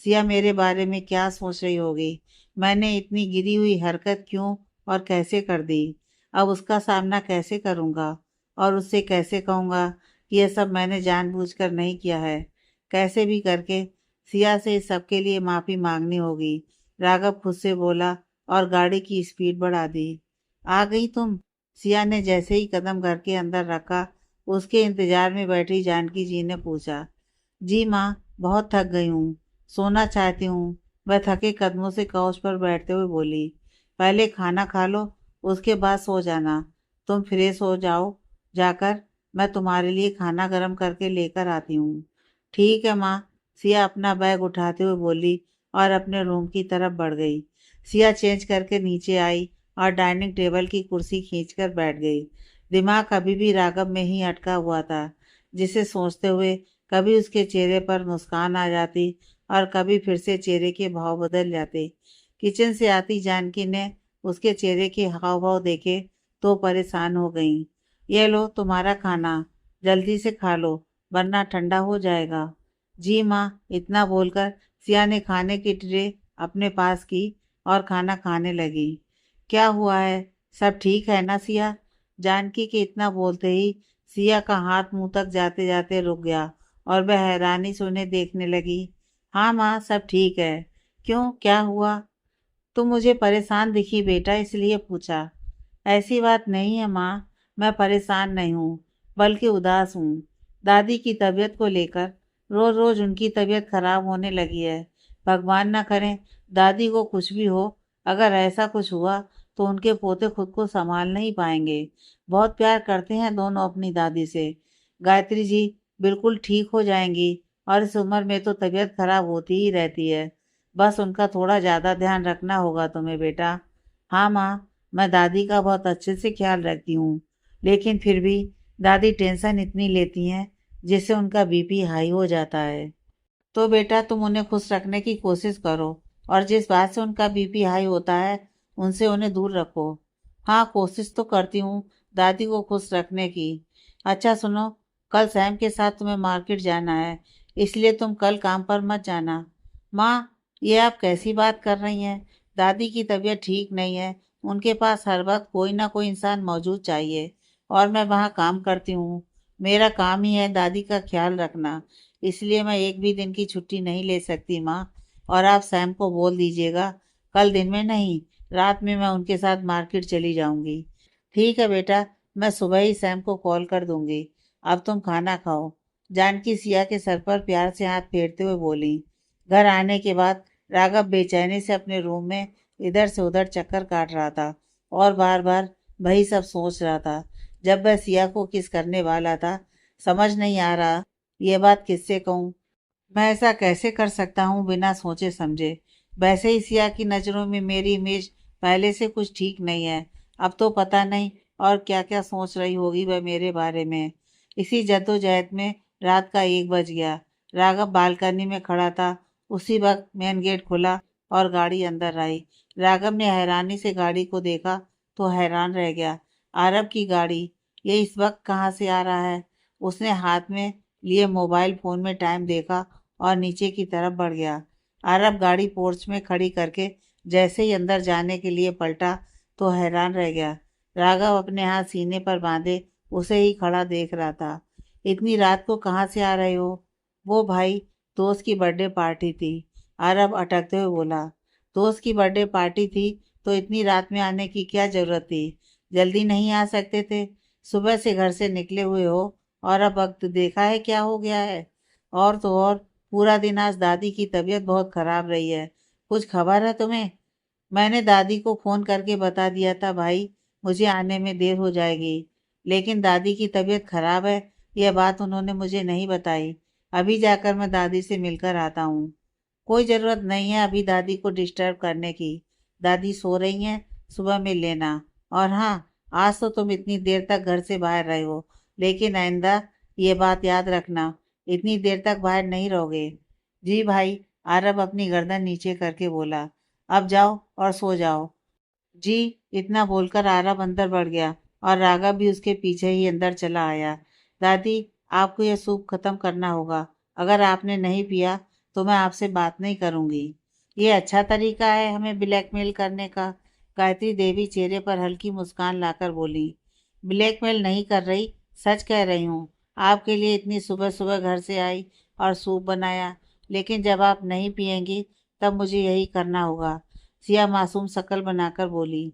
सिया मेरे बारे में क्या सोच रही होगी? मैंने इतनी गिरी हुई हरकत क्यों और कैसे कर दी? अब उसका सामना कैसे करूँगा और उससे कैसे कहूँगा कि यह सब मैंने जानबूझकर नहीं किया है? कैसे भी करके सिया से इस सब के लिए माफ़ी मांगनी होगी। राघव खुद से बोला और गाड़ी की स्पीड बढ़ा दी। आ गई तुम? सिया ने जैसे ही कदम घर के अंदर रखा उसके इंतजार में बैठी जानकी जी ने पूछा। जी माँ, बहुत थक गई हूँ, सोना चाहती हूँ। वह थके कदमों से काउच पर बैठते हुए बोली, पहले खाना खा लो, उसके बाद सो जाना। तुम फ्रेश हो जाओ जाकर, मैं तुम्हारे लिए खाना गर्म करके लेकर आती हूँ। ठीक है माँ, सिया अपना बैग उठाते हुए बोली और अपने रूम की तरफ बढ़ गई। सिया चेंज करके नीचे आई और डाइनिंग टेबल की कुर्सी खींचकर बैठ गई। दिमाग अभी भी राघव में ही अटका हुआ था, जिसे सोचते हुए कभी उसके चेहरे पर मुस्कान आ जाती और कभी फिर से चेहरे के भाव बदल जाते। किचन से आती जानकी ने उसके चेहरे के हाव भाव देखे तो परेशान हो गई। ये लो तुम्हारा खाना, जल्दी से खा लो वरना ठंडा हो जाएगा। जी माँ, इतना बोलकर सिया ने खाने की ट्रे अपने पास की और खाना खाने लगी। क्या हुआ है, सब ठीक है ना सिया? जानकी के इतना बोलते ही सिया का हाथ मुंह तक जाते जाते रुक गया और वह हैरानी से उन्हें देखने लगी। हाँ माँ, सब ठीक है। क्यों, क्या हुआ? तुम मुझे परेशान दिखी बेटा, इसलिए पूछा। ऐसी बात नहीं है माँ, मैं परेशान नहीं हूँ, बल्कि उदास हूँ। दादी की तबीयत को लेकर। रोज़ रोज़ उनकी तबीयत खराब होने लगी है। भगवान ना करें दादी को कुछ भी हो। अगर ऐसा कुछ हुआ तो उनके पोते खुद को संभाल नहीं पाएंगे। बहुत प्यार करते हैं दोनों अपनी दादी से। गायत्री जी बिल्कुल ठीक हो जाएंगी और इस उम्र में तो तबीयत खराब होती ही रहती है। बस उनका थोड़ा ज़्यादा ध्यान रखना होगा तुम्हें बेटा। हाँ माँ, मैं दादी का बहुत अच्छे से ख्याल रखती हूँ, लेकिन फिर भी दादी टेंशन इतनी लेती हैं जिससे उनका बीपी हाई हो जाता है। तो बेटा तुम उन्हें खुश रखने की कोशिश करो और जिस बात से उनका बीपी हाई होता है उनसे उन्हें दूर रखो। हाँ, कोशिश तो करती हूँ दादी को खुश रखने की। अच्छा सुनो, कल सैम के साथ तुम्हें मार्केट जाना है, इसलिए तुम कल काम पर मत जाना। माँ, ये आप कैसी बात कर रही हैं? दादी की तबीयत ठीक नहीं है, उनके पास हर वक्त कोई ना कोई इंसान मौजूद चाहिए और मैं वहाँ काम करती हूँ। मेरा काम ही है दादी का ख्याल रखना, इसलिए मैं एक भी दिन की छुट्टी नहीं ले सकती माँ। और आप सैम को बोल दीजिएगा कल दिन में नहीं, रात में मैं उनके साथ मार्केट चली जाऊंगी। ठीक है बेटा, मैं सुबह ही सैम को कॉल कर दूंगी। अब तुम खाना खाओ। जानकी सिया के सर पर प्यार से हाथ फेरते हुए बोली। घर आने के बाद राघव बेचैनी से अपने रूम में इधर से उधर चक्कर काट रहा था और बार बार वही सब सोच रहा था। जब वह सिया को किस करने वाला था, समझ नहीं आ रहा ये बात किससे कहूँ। मैं ऐसा कैसे कर सकता हूँ बिना सोचे समझे। वैसे ही सिया की नज़रों में मेरी इमेज पहले से कुछ ठीक नहीं है। अब तो पता नहीं और क्या क्या सोच रही होगी वह मेरे बारे में। इसी जद्दोजहद में रात का 1 बज गया। राघव बालकनी में खड़ा था। उसी वक्त मेन गेट खुला और गाड़ी अंदर आई। राघव ने हैरानी से गाड़ी को देखा तो हैरान रह गया। आरब की गाड़ी, ये इस वक्त कहाँ से आ रहा है? उसने हाथ में लिए मोबाइल फोन में टाइम देखा और नीचे की तरफ बढ़ गया। आरब गाड़ी पोर्च में खड़ी करके जैसे ही अंदर जाने के लिए पलटा तो हैरान रह गया। राघव अपने हाथ सीने पर बांधे उसे ही खड़ा देख रहा था। इतनी रात को कहाँ से आ रहे हो? वो भाई, दोस्त की बर्थडे पार्टी थी। आरब अटकते हुए बोला। दोस्त की बर्थडे पार्टी थी तो इतनी रात में आने की क्या जरूरत थी? जल्दी नहीं आ सकते थे? सुबह से घर से निकले हुए हो और अब वक्त देखा है क्या हो गया है। और तो और पूरा दिन आज दादी की तबीयत बहुत खराब रही है। कुछ खबर है तुम्हें? मैंने दादी को फोन करके बता दिया था भाई, मुझे आने में देर हो जाएगी, लेकिन दादी की तबीयत खराब है यह बात उन्होंने मुझे नहीं बताई। अभी जाकर मैं दादी से मिलकर आता हूँ। कोई जरूरत नहीं है अभी दादी को डिस्टर्ब करने की। दादी सो रही हैं, सुबह मिल लेना। और हाँ, आज तो तुम इतनी देर तक घर से बाहर रहे हो, लेकिन आइंदा ये बात याद रखना, इतनी देर तक बाहर नहीं रहोगे। जी भाई, आरब अपनी गर्दन नीचे करके बोला। अब जाओ और सो जाओ। जी, इतना बोलकर आरब अंदर बढ़ गया और राघव भी उसके पीछे ही अंदर चला आया। दादी, आपको यह सूप खत्म करना होगा। अगर आपने नहीं पिया तो मैं आपसे बात नहीं करूंगी। ये अच्छा तरीका है हमें ब्लैकमेल करने का? गायत्री देवी चेहरे पर हल्की मुस्कान लाकर बोली। ब्लैकमेल नहीं कर रही, सच कह रही हूँ। आपके लिए इतनी सुबह सुबह घर से आई और सूप बनाया, लेकिन जब आप नहीं पिएंगी तब मुझे यही करना होगा। सिया मासूम शक्ल बनाकर बोली।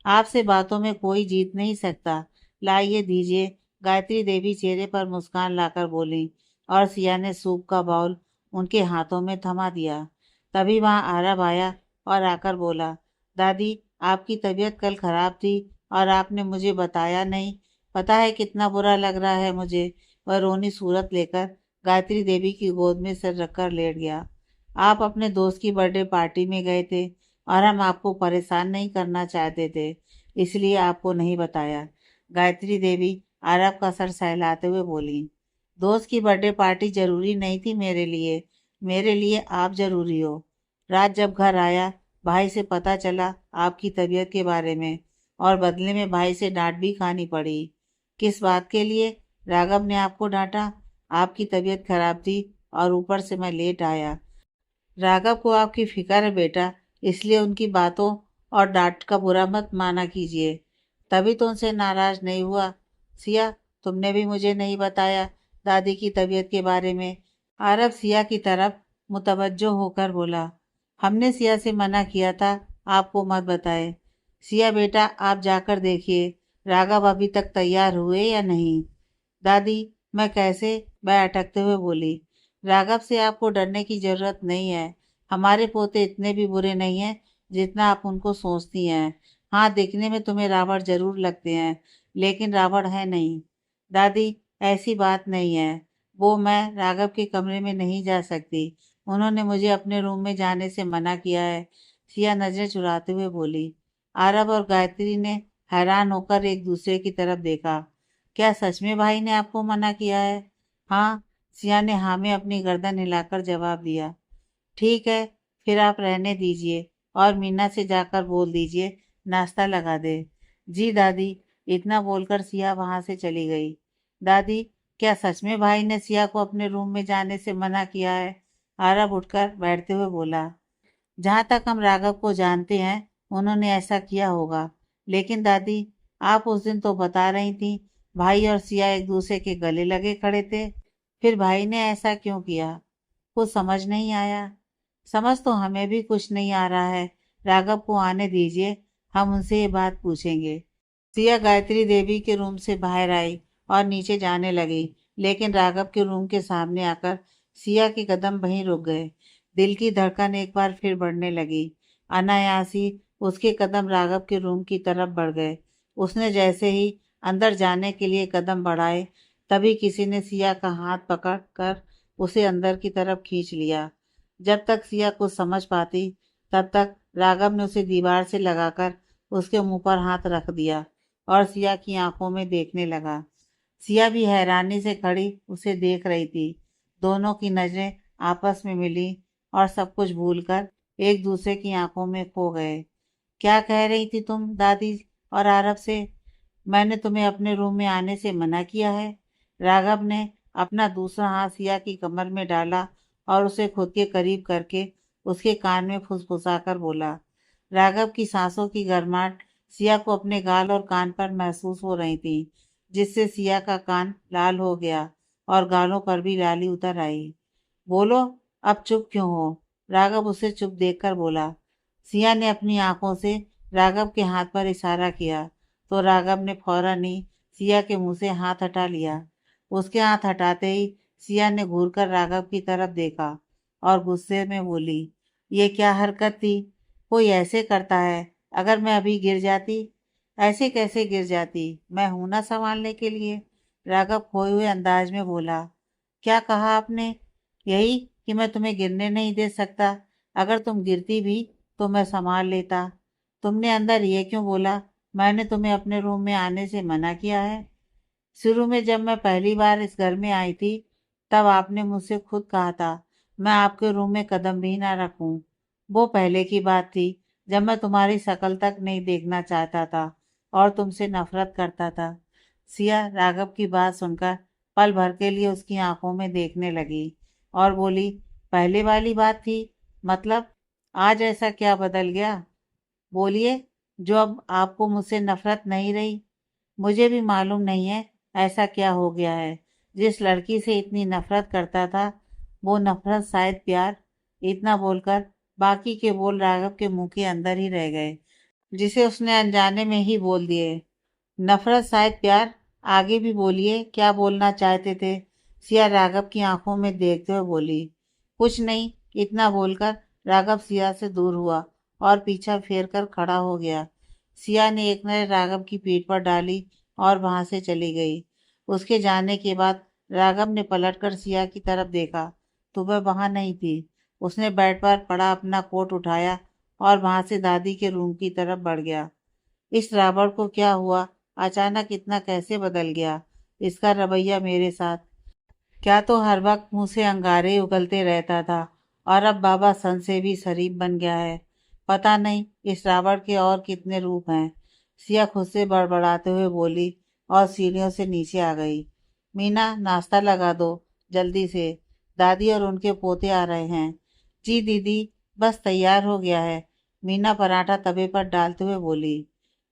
आपसे बातों में कोई जीत नहीं सकता। लाइए दीजिए। गायत्री देवी चेहरे पर मुस्कान लाकर बोली और सिया ने सूप का बाउल उनके हाथों में थमा दिया। तभी वहां आरब आया और आकर बोला। दादी, आपकी तबीयत कल खराब थी और आपने मुझे बताया नहीं। पता है कितना बुरा लग रहा है मुझे। वह रोनी सूरत लेकर गायत्री देवी की गोद में सिर रखकर लेट गया। आप अपने दोस्त की बर्थडे पार्टी में गए थे और हम आपको परेशान नहीं करना चाहते थे, इसलिए आपको नहीं बताया। गायत्री देवी आरब का सर सहलाते हुए बोली। दोस्त की बर्थडे पार्टी जरूरी नहीं थी मेरे लिए आप जरूरी हो। रात जब घर आया, भाई से पता चला आपकी तबीयत के बारे में और बदले में भाई से डांट भी खानी पड़ी। किस बात के लिए? राघव ने आपको डांटा? आपकी तबीयत खराब थी और ऊपर से मैं लेट आया। राघव को आपकी फिक्र है बेटा, इसलिए उनकी बातों और डांट का बुरा मत माना कीजिए। तभी तो उनसे नाराज नहीं हुआ। सिया, तुमने भी मुझे नहीं बताया दादी की तबीयत के बारे में। आरब सिया की तरफ मुतवज्जो होकर बोला। हमने सिया से मना किया था आपको मत बताए। सिया बेटा, आप जाकर देखिए राघव अभी तक तैयार हुए या नहीं। दादी, मैं कैसे? मैं अटकते हुए बोली। राघव से आपको डरने की जरूरत नहीं है। हमारे पोते इतने भी बुरे नहीं हैं जितना आप उनको सोचती हैं। हाँ, दिखने में तुम्हें रावण जरूर लगते हैं, लेकिन रावण है नहीं। दादी, ऐसी बात नहीं है। वो मैं राघव के कमरे में नहीं जा सकती। उन्होंने मुझे अपने रूम में जाने से मना किया है। सिया नजरें चुराते हुए बोली। आरब और गायत्री ने हैरान होकर एक दूसरे की तरफ देखा। क्या सच में भाई ने आपको मना किया है? हाँ, सिया ने हाँ में अपनी गर्दन हिलाकर जवाब दिया। ठीक है, फिर आप रहने दीजिए और मीना से जाकर बोल दीजिए नाश्ता लगा दे। जी दादी, इतना बोलकर सिया वहां से चली गई। दादी, क्या सच में भाई ने सिया को अपने रूम में जाने से मना किया है? आरब उठकर बैठते हुए बोला। जहाँ तक हम राघव को जानते हैं, उन्होंने ऐसा किया होगा। लेकिन दादी, आप उस दिन तो बता रही थी भाई और सिया एक दूसरे के गले लगे खड़े थे। फिर भाई ने ऐसा क्यों किया? कुछ समझ नहीं आया। समझ तो हमें भी कुछ नहीं आ रहा है। राघव को आने दीजिए, हम उनसे ये बात पूछेंगे। सिया गायत्री देवी के रूम से बाहर आई और नीचे जाने लगी, लेकिन राघव के रूम के सामने आकर सिया के कदम वहीं रुक गए। दिल की धड़कन एक बार फिर बढ़ने लगी। अनायास ही उसके कदम राघव के रूम की तरफ बढ़ गए। उसने जैसे ही अंदर जाने के लिए कदम बढ़ाए, तभी किसी ने सिया का हाथ पकड़ कर उसे अंदर की तरफ खींच लिया। जब तक सिया कुछ समझ पाती, तब तक राघव ने उसे दीवार से लगाकर उसके मुंह पर हाथ रख दिया और सिया की आंखों में देखने लगा। सिया भी हैरानी से खड़ी उसे देख रही थी। दोनों की नजरें आपस में मिली और सब कुछ भूलकर एक दूसरे की आंखों में खो गए। क्या कह रही थी तुम दादी और आरब से? मैंने तुम्हें अपने रूम में आने से मना किया है। राघव ने अपना दूसरा हाथ सिया की कमर में डाला और उसे खुद के करीब करके उसके कान में फुसफुसाकर बोला। राघव की सांसों की गर्माहट सिया को अपने गाल और कान पर महसूस हो रही थी, जिससे सिया का कान लाल हो गया और गालों पर भी लाली उतर आई। बोलो, अब चुप क्यों हो? राघव उसे चुप देखकर बोला। सिया ने अपनी आंखों से राघव के हाथ पर इशारा किया, तो राघव ने फौरन ही सिया के मुंह से हाथ हटा लिया। उसके हाथ हटाते ही सिया ने घूरकर राघव की तरफ देखा और गुस्से में बोली, ये क्या हरकत थी? कोई ऐसे करता है? अगर मैं अभी गिर जाती? ऐसे कैसे गिर जाती? मैं हूं ना संभालने के लिए। राघव खोए हुए अंदाज में बोला। क्या कहा आपने? यही कि मैं तुम्हें गिरने नहीं दे सकता। अगर तुम गिरती भी तो मैं संभाल लेता। तुमने अंदर ये क्यों बोला मैंने तुम्हें अपने रूम में आने से मना किया है? शुरू में जब मैं पहली बार इस घर में आई थी, तब आपने मुझसे खुद कहा था मैं आपके रूम में कदम भी ना रखूं। वो पहले की बात थी, जब मैं तुम्हारी शक्ल तक नहीं देखना चाहता था और तुमसे नफरत करता था। सिया राघव की बात सुनकर पल भर के लिए उसकी आंखों में देखने लगी और बोली, पहले वाली बात थी? मतलब आज ऐसा क्या बदल गया? बोलिए, जो अब आपको मुझसे नफरत नहीं रही। मुझे भी मालूम नहीं है ऐसा क्या हो गया है। जिस लड़की से इतनी नफरत करता था, वो नफरत शायद प्यार। इतना बोलकर बाकी के बोल राघव के मुंह के अंदर ही रह गए, जिसे उसने अनजाने में ही बोल दिए। नफरत शायद प्यार, आगे भी बोलिए, क्या बोलना चाहते थे? सिया राघव की आंखों में देखते हुए बोली। कुछ नहीं, इतना बोलकर राघव सिया से दूर हुआ और पीछा फेर कर खड़ा हो गया। सिया ने एक नजर राघव की पीठ पर डाली और वहां से चली गई। उसके जाने के बाद राघव ने पलटकर सिया की तरफ देखा तो वह वहां नहीं थी। उसने बेड पर पड़ा अपना कोट उठाया और वहां से दादी के रूम की तरफ बढ़ गया। इस रावण को क्या हुआ? अचानक इतना कैसे बदल गया इसका रवैया मेरे साथ? क्या तो हर वक्त मुंह से अंगारे उगलते रहता था और अब बाबा सन से भी शरीफ बन गया है। पता नहीं इस रावण के और कितने रूप हैं। सिया खुद से बड़बड़ाते हुए बोली और सीढ़ियों से नीचे आ गई। मीना, नाश्ता लगा दो जल्दी से, दादी और उनके पोते आ रहे हैं। जी दीदी, बस तैयार हो गया है, मीना पराठा तवे पर डालते हुए बोली।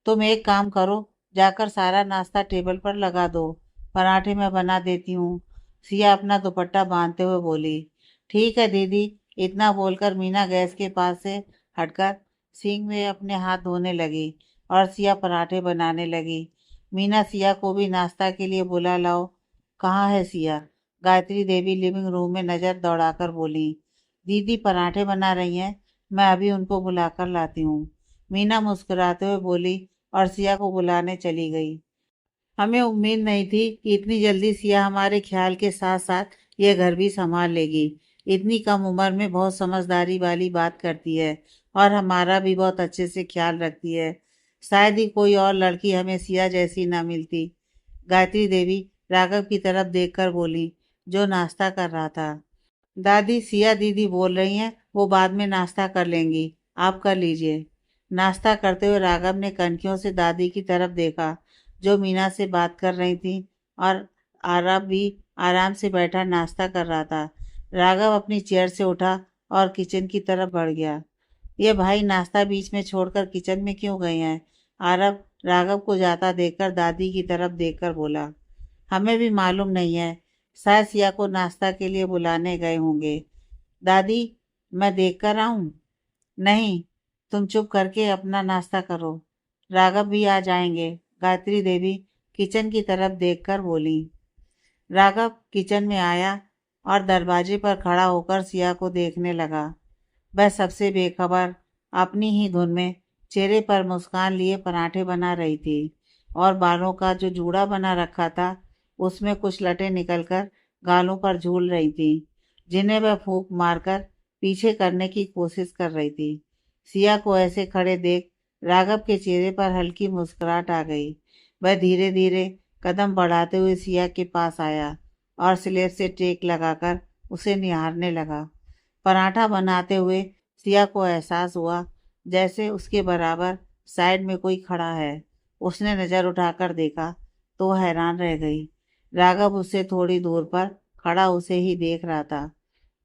तुम एक काम करो, जाकर सारा नाश्ता टेबल पर लगा दो, पराठे मैं बना देती हूँ। सिया अपना दुपट्टा बांधते हुए बोली। ठीक है दीदी। इतना बोलकर मीना गैस के पास से हटकर सिंक में अपने हाथ धोने लगी और सिया पराठे बनाने लगी। मीना सिया को भी नाश्ता के लिए बुला लाओ। कहाँ है सिया? गायत्री देवी लिविंग रूम में नजर दौड़ाकर बोली। दीदी पराठे बना रही हैं, मैं अभी उनको बुलाकर लाती हूँ, मीना मुस्कुराते हुए बोली और सिया को बुलाने चली गई। हमें उम्मीद नहीं थी कि इतनी जल्दी सिया हमारे ख्याल के साथ साथ ये घर भी संभाल लेगी। इतनी कम उम्र में बहुत समझदारी वाली बात करती है और हमारा भी बहुत अच्छे से ख्याल रखती है। शायद ही कोई और लड़की हमें सिया जैसी ना मिलती। गायत्री देवी राघव की तरफ देखकर बोली, जो नाश्ता कर रहा था। दादी, सिया दीदी बोल रही हैं वो बाद में नाश्ता कर लेंगी, आप कर लीजिए। नाश्ता करते हुए राघव ने कनखियों से दादी की तरफ देखा, जो मीना से बात कर रही थी, और आरब भी आराम से बैठा नाश्ता कर रहा था। राघव अपनी चेयर से उठा और किचन की तरफ बढ़ गया। ये भाई नाश्ता बीच में छोड़कर किचन में क्यों गए हैं? आरब राघव को जाता देखकर दादी की तरफ देखकर बोला। हमें भी मालूम नहीं है, शायद सिया को नाश्ता के लिए बुलाने गए होंगे। दादी, मैं देख कर आऊं? नहीं, तुम चुप करके अपना नाश्ता करो, राघव भी आ जाएंगे, गायत्री देवी किचन की तरफ देखकर बोली। राघव किचन में आया और दरवाजे पर खड़ा होकर सिया को देखने लगा। वह सबसे बेखबर अपनी ही धुन में चेहरे पर मुस्कान लिए पराठे बना रही थी, और बालों का जो जूड़ा बना रखा था उसमें कुछ लटें निकलकर गालों पर झूल रही थी, जिन्हें वह फूंक मारकर पीछे करने की कोशिश कर रही थी। सिया को ऐसे खड़े देख राघव के चेहरे पर हल्की मुस्कुराहट आ गई। वह धीरे धीरे कदम बढ़ाते हुए सिया के पास आया और स्लेट से टेक लगाकर उसे निहारने लगा। पराठा बनाते हुए सिया को एहसास हुआ जैसे उसके बराबर साइड में कोई खड़ा है। उसने नज़र उठाकर देखा तो वह हैरान रह गई। राघव उससे थोड़ी दूर पर खड़ा उसे ही देख रहा था।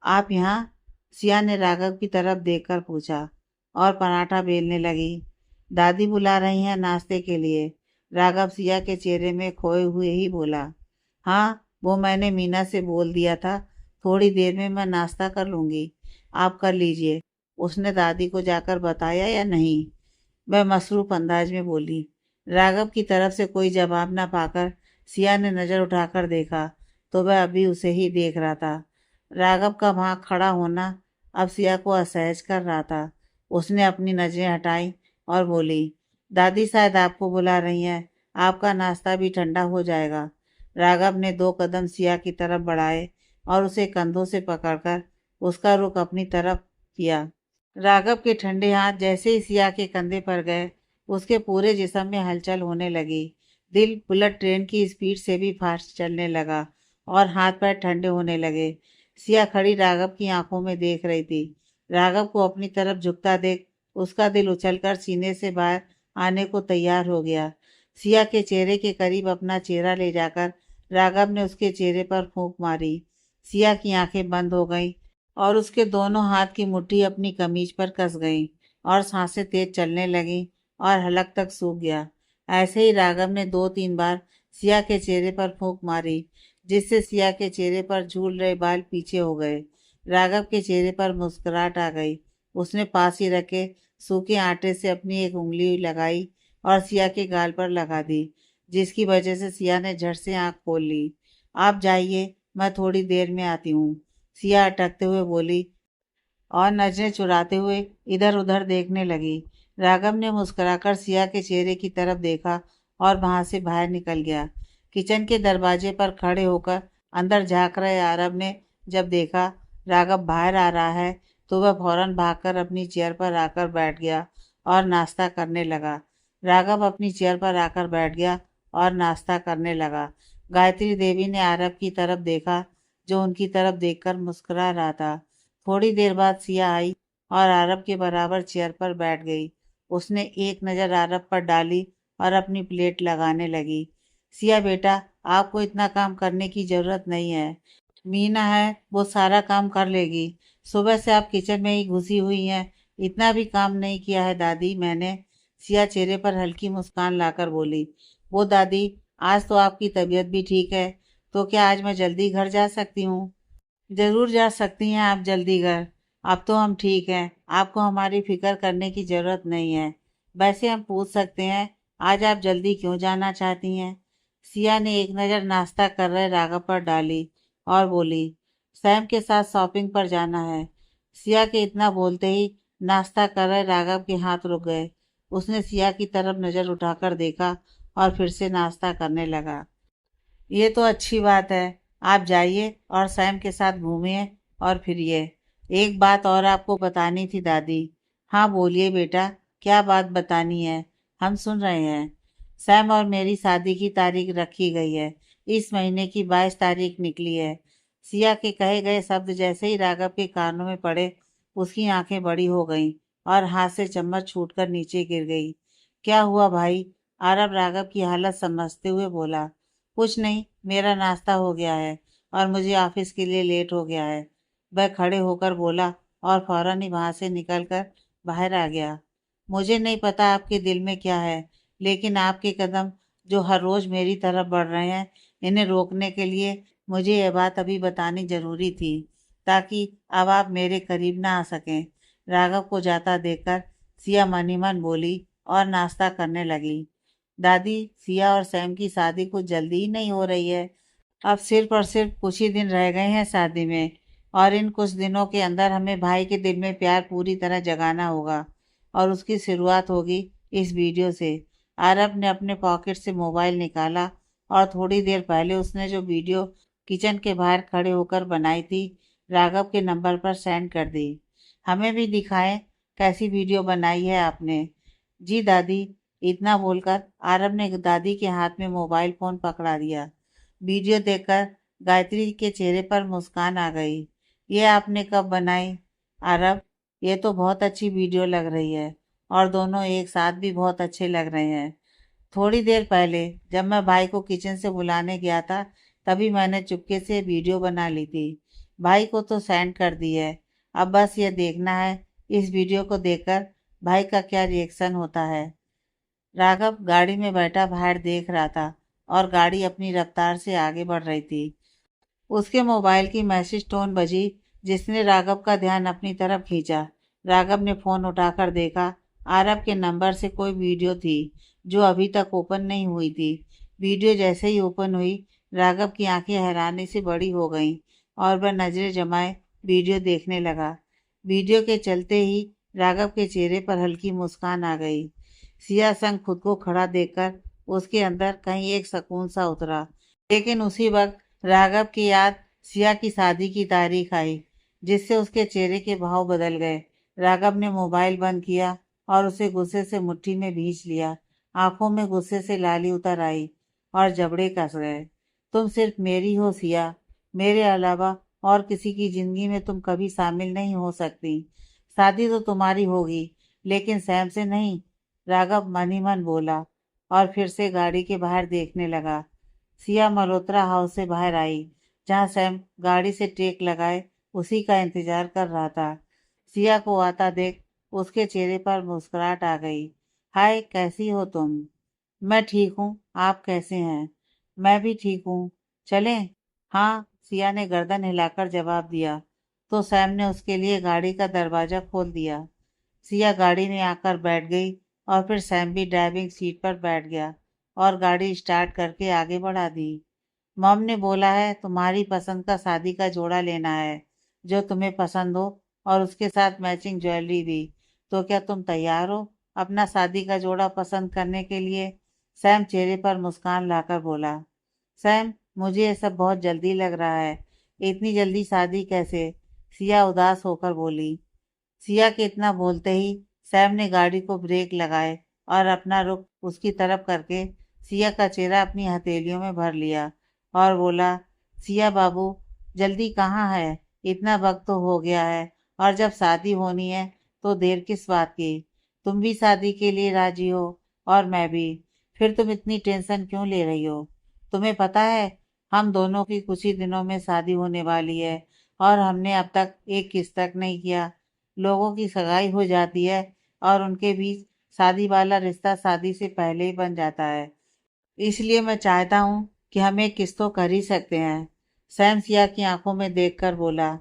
आप यहाँ? सिया ने राघव की तरफ देखकर पूछा और पराठा बेलने लगी। दादी बुला रही हैं नाश्ते के लिए, राघव सिया के चेहरे में खोए हुए ही बोला। हाँ, वो मैंने मीना से बोल दिया था, थोड़ी देर में मैं नाश्ता कर लूँगी, आप कर लीजिए। उसने दादी को जाकर बताया या नहीं? वह मसरूफ अंदाज में बोली। राघव की तरफ से कोई जवाब न पाकर सिया ने नज़र उठाकर देखा तो वह अभी उसे ही देख रहा था। राघव का वहाँ खड़ा होना अब सिया को असहज कर रहा था। उसने अपनी नज़रें हटाई और बोली, दादी शायद आपको बुला रही हैं, आपका नाश्ता भी ठंडा हो जाएगा। राघव ने 2 कदम सिया की तरफ बढ़ाए और उसे कंधों से पकड़कर उसका रुख अपनी तरफ किया। राघव के ठंडे हाथ जैसे ही सिया के कंधे पर गए, उसके पूरे जिस्म में हलचल होने लगी। दिल बुलेट ट्रेन की स्पीड से भी फास्ट चलने लगा और हाथ पैर ठंडे होने लगे। सिया खड़ी राघव की आंखों में देख रही थी। राघव को अपनी तरफ झुकता देख उसका दिल उछलकर सीने से बाहर आने को तैयार हो गया। सिया के चेहरे के करीब अपना चेहरा ले जाकर राघव ने उसके चेहरे पर फूंक मारी। सिया की आंखें बंद हो गईं और उसके दोनों हाथ की मुट्ठी अपनी कमीज पर कस गई और सांसें तेज चलने लगीं और हलक तक सूख गया। ऐसे ही राघव ने 2-3 बार सिया के चेहरे पर फूंक मारी, जिससे सिया के चेहरे पर झूल रहे बाल पीछे हो गए। राघव के चेहरे पर मुस्कुराहट आ गई। उसने पास ही रखे सूखे आटे से अपनी एक उंगली लगाई और सिया के गाल पर लगा दी, जिसकी वजह से सिया ने झट से आंख खोल ली। आप जाइए, मैं थोड़ी देर में आती हूँ, सिया अटकते हुए बोली और नजरें चुराते हुए इधर उधर देखने लगी। राघव ने मुस्कुराकर सिया के चेहरे की तरफ देखा और वहां से बाहर निकल गया। किचन के दरवाजे पर खड़े होकर अंदर झांक रहे आरब ने जब देखा राघव बाहर आ रहा है तो वह फौरन भागकर अपनी चेयर पर आकर बैठ गया और नाश्ता करने लगा। राघव अपनी चेयर पर आकर बैठ गया और नाश्ता करने लगा। गायत्री देवी ने आरब की तरफ देखा, जो उनकी तरफ देखकर मुस्कुरा रहा था। थोड़ी देर बाद सिया आई और आरब के बराबर चेयर पर बैठ गई। उसने एक नज़र आरब पर डाली और अपनी प्लेट लगाने लगी। सिया बेटा, आपको इतना काम करने की ज़रूरत नहीं है, मीना है वो सारा काम कर लेगी। सुबह से आप किचन में ही घुसी हुई हैं, इतना भी काम नहीं किया है दादी मैंने। सिया चेहरे पर हल्की मुस्कान लाकर बोली। वो दादी, आज तो आपकी तबीयत भी ठीक है, तो क्या आज मैं जल्दी घर जा सकती हूँ? जरूर जा सकती हैं आप जल्दी घर। अब तो हम ठीक हैं, आपको हमारी फिक्र करने की ज़रूरत नहीं है। वैसे हम पूछ सकते हैं, आज आप जल्दी क्यों जाना चाहती हैं? सिया ने एक नज़र नाश्ता कर रहे राघव पर डाली और बोली, सैम के साथ शॉपिंग पर जाना है। सिया के इतना बोलते ही नाश्ता कर रहे राघव के हाथ रुक गए। उसने सिया की तरफ नज़र उठाकर देखा और फिर से नाश्ता करने लगा। ये तो अच्छी बात है, आप जाइए और सैम के साथ घूमिए और फिरिए। एक बात और आपको बतानी थी दादी। हाँ बोलिए बेटा, क्या बात बतानी है, हम सुन रहे हैं। सैम और मेरी शादी की तारीख रखी गई है। इस महीने की 22 तारीख निकली है। सिया के कहे गए शब्द जैसे ही राघव के कानों में पड़े, उसकी आंखें बड़ी हो गईं और हाथ से चम्मच छूटकर नीचे गिर गई। क्या हुआ भाई? आरब राघव की हालत समझते हुए बोला। कुछ नहीं, मेरा नाश्ता हो गया है और मुझे ऑफिस के लिए लेट हो गया है। वह खड़े होकर बोला और फौरन ही वहां से निकलकर बाहर आ गया। मुझे नहीं पता आपके दिल में क्या है, लेकिन आपके कदम जो हर रोज मेरी तरफ बढ़ रहे हैं, इन्हें रोकने के लिए मुझे यह बात अभी बतानी जरूरी थी, ताकि अब आप मेरे करीब ना आ सकें। राघव को जाता देखकर सिया मन ही मन बोली और नाश्ता करने लगी। दादी, सिया और सैम की शादी कुछ जल्दी ही नहीं हो रही है। अब सिर्फ और सिर्फ कुछ ही दिन रह गए हैं शादी में, और इन कुछ दिनों के अंदर हमें भाई के दिल में प्यार पूरी तरह जगाना होगा, और उसकी शुरुआत होगी इस वीडियो से। आरब ने अपने पॉकेट से मोबाइल निकाला और थोड़ी देर पहले उसने जो वीडियो किचन के बाहर खड़े होकर बनाई थी, राघव के नंबर पर सेंड कर दी। हमें भी दिखाएं कैसी वीडियो बनाई है आपने। जी दादी, इतना बोलकर आरब ने दादी के हाथ में मोबाइल फोन पकड़ा दिया। वीडियो देखकर गायत्री के चेहरे पर मुस्कान आ गई। ये आपने कब बनाई आरब? ये तो बहुत अच्छी वीडियो लग रही है, और दोनों एक साथ भी बहुत अच्छे लग रहे हैं। थोड़ी देर पहले जब मैं भाई को किचन से बुलाने गया था, तभी मैंने चुपके से वीडियो बना ली थी। भाई को तो सेंड कर दी है। अब बस ये देखना है इस वीडियो को देखकर भाई का क्या रिएक्शन होता है। राघव गाड़ी में बैठा बाहर देख रहा था, और गाड़ी अपनी रफ्तार से आगे बढ़ रही थी। उसके मोबाइल की मैसेज टोन बजी, जिसने राघव का ध्यान अपनी तरफ खींचा। राघव ने फोन उठाकर देखा। आरब के नंबर से कोई वीडियो थी जो अभी तक ओपन नहीं हुई थी। वीडियो जैसे ही ओपन हुई, राघव की आंखें हैरानी से बड़ी हो गईं और वह नजरें जमाए वीडियो देखने लगा। वीडियो के चलते ही राघव के चेहरे पर हल्की मुस्कान आ गई। सिया संग खुद को खड़ा देखकर उसके अंदर कहीं एक सुकून सा उतरा। लेकिन उसी वक्त राघव की याद सिया की शादी की तारीख आई, जिससे उसके चेहरे के भाव बदल गए। राघव ने मोबाइल बंद किया और उसे गुस्से से मुट्ठी में भींच लिया। आंखों में गुस्से से लाली उतर आई और जबड़े कस गए। तुम सिर्फ मेरी हो सिया, मेरे अलावा और किसी की जिंदगी में तुम कभी शामिल नहीं हो सकती। शादी तो तुम्हारी होगी, लेकिन सैम से नहीं, राघव मन ही मन बोला और फिर से गाड़ी के बाहर देखने लगा। सिया मल्होत्रा हाउस से बाहर आई, जहां सैम गाड़ी से टेक लगाए उसी का इंतजार कर रहा था। सिया को आता देख उसके चेहरे पर मुस्कुराहट आ गई। हाय, कैसी हो तुम? मैं ठीक हूँ, आप कैसे हैं? मैं भी ठीक हूँ। चलें? हाँ, सिया ने गर्दन हिलाकर जवाब दिया, तो सैम ने उसके लिए गाड़ी का दरवाजा खोल दिया। सिया गाड़ी में आकर बैठ गई और फिर सैम भी ड्राइविंग सीट पर बैठ गया और गाड़ी स्टार्ट करके आगे बढ़ा दी। मॉम ने बोला है तुम्हारी पसंद का शादी का जोड़ा लेना है, जो तुम्हें पसंद हो, और उसके साथ मैचिंग ज्वेलरी भी। तो क्या तुम तैयार हो अपना शादी का जोड़ा पसंद करने के लिए? सैम चेहरे पर मुस्कान लाकर बोला। सैम, मुझे ये सब बहुत जल्दी लग रहा है। इतनी जल्दी शादी कैसे? सिया उदास होकर बोली। सिया के इतना बोलते ही सैम ने गाड़ी को ब्रेक लगाए और अपना रुख उसकी तरफ करके सिया का चेहरा अपनी हथेलियों में भर लिया और बोला, सिया बाबू, जल्दी कहाँ है? इतना वक्त तो हो गया है, और जब शादी होनी है तो देर किस बात की? तुम भी शादी के लिए राजी हो और मैं भी। फिर तुम इतनी टेंशन क्यों ले रही हो? तुम्हें पता है हम दोनों की कुछ ही दिनों में शादी होने वाली है, और हमने अब तक एक किस तक नहीं किया। लोगों की सगाई हो जाती है और उनके बीच शादी वाला रिश्ता शादी से पहले ही बन जाता है। इसलिए मैं चाहता हूँ कि हम एक किस तो कर ही सकते हैं। सैम सिया की आंखों में देखकर बोला।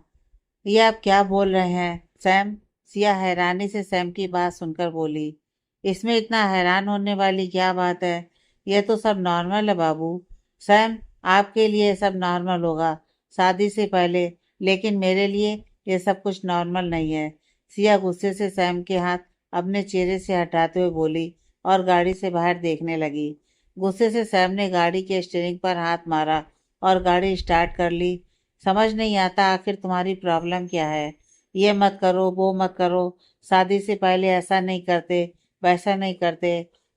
ये आप क्या बोल रहे हैं सैम? सिया हैरानी से सैम की बात सुनकर बोली। इसमें इतना हैरान होने वाली क्या बात है? यह तो सब नॉर्मल है बाबू। सैम, आपके लिए ये सब नॉर्मल होगा शादी से पहले, लेकिन मेरे लिए ये सब कुछ नॉर्मल नहीं है। सिया गुस्से से सैम के हाथ अपने चेहरे से हटाते हुए बोली और गाड़ी से बाहर देखने लगी। गुस्से से सैम ने गाड़ी के स्टीयरिंग पर हाथ मारा और गाड़ी स्टार्ट कर ली। समझ नहीं आता आखिर तुम्हारी प्रॉब्लम क्या है? ये मत करो, वो मत करो, शादी से पहले ऐसा नहीं करते, वैसा नहीं करते।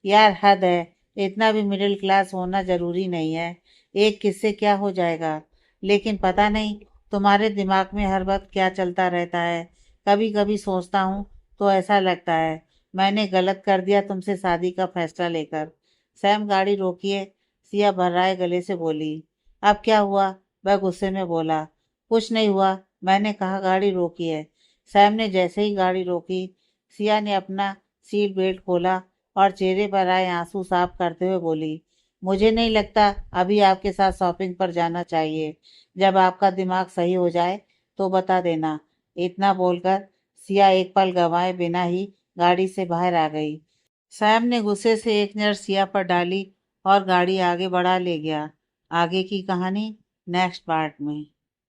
यार हद है, इतना भी मिडिल क्लास होना जरूरी नहीं है। एक किससे क्या हो जाएगा। लेकिन पता नहीं तुम्हारे दिमाग में हर वक्त क्या चलता रहता है। कभी कभी सोचता हूँ तो ऐसा लगता है मैंने गलत कर दिया तुमसे शादी का फैसला लेकर। सैम गाड़ी रोकिए, सिया भर्राए गले से बोली। अब क्या हुआ? वह गुस्से में बोला। कुछ नहीं हुआ, मैंने कहा गाड़ी रोकी है। सैम ने जैसे ही गाड़ी रोकी, सिया ने अपना सीट बेल्ट खोला और चेहरे पर आए आंसू साफ करते हुए बोली, मुझे नहीं लगता अभी आपके साथ शॉपिंग पर जाना चाहिए। जब आपका दिमाग सही हो जाए तो बता देना। इतना बोलकर सिया एक पल गंवाए बिना ही गाड़ी से बाहर आ गई। सैम ने गुस्से से एक नज़र सिया पर डाली और गाड़ी आगे बढ़ा ले गया। आगे की कहानी नेक्स्ट पार्ट में।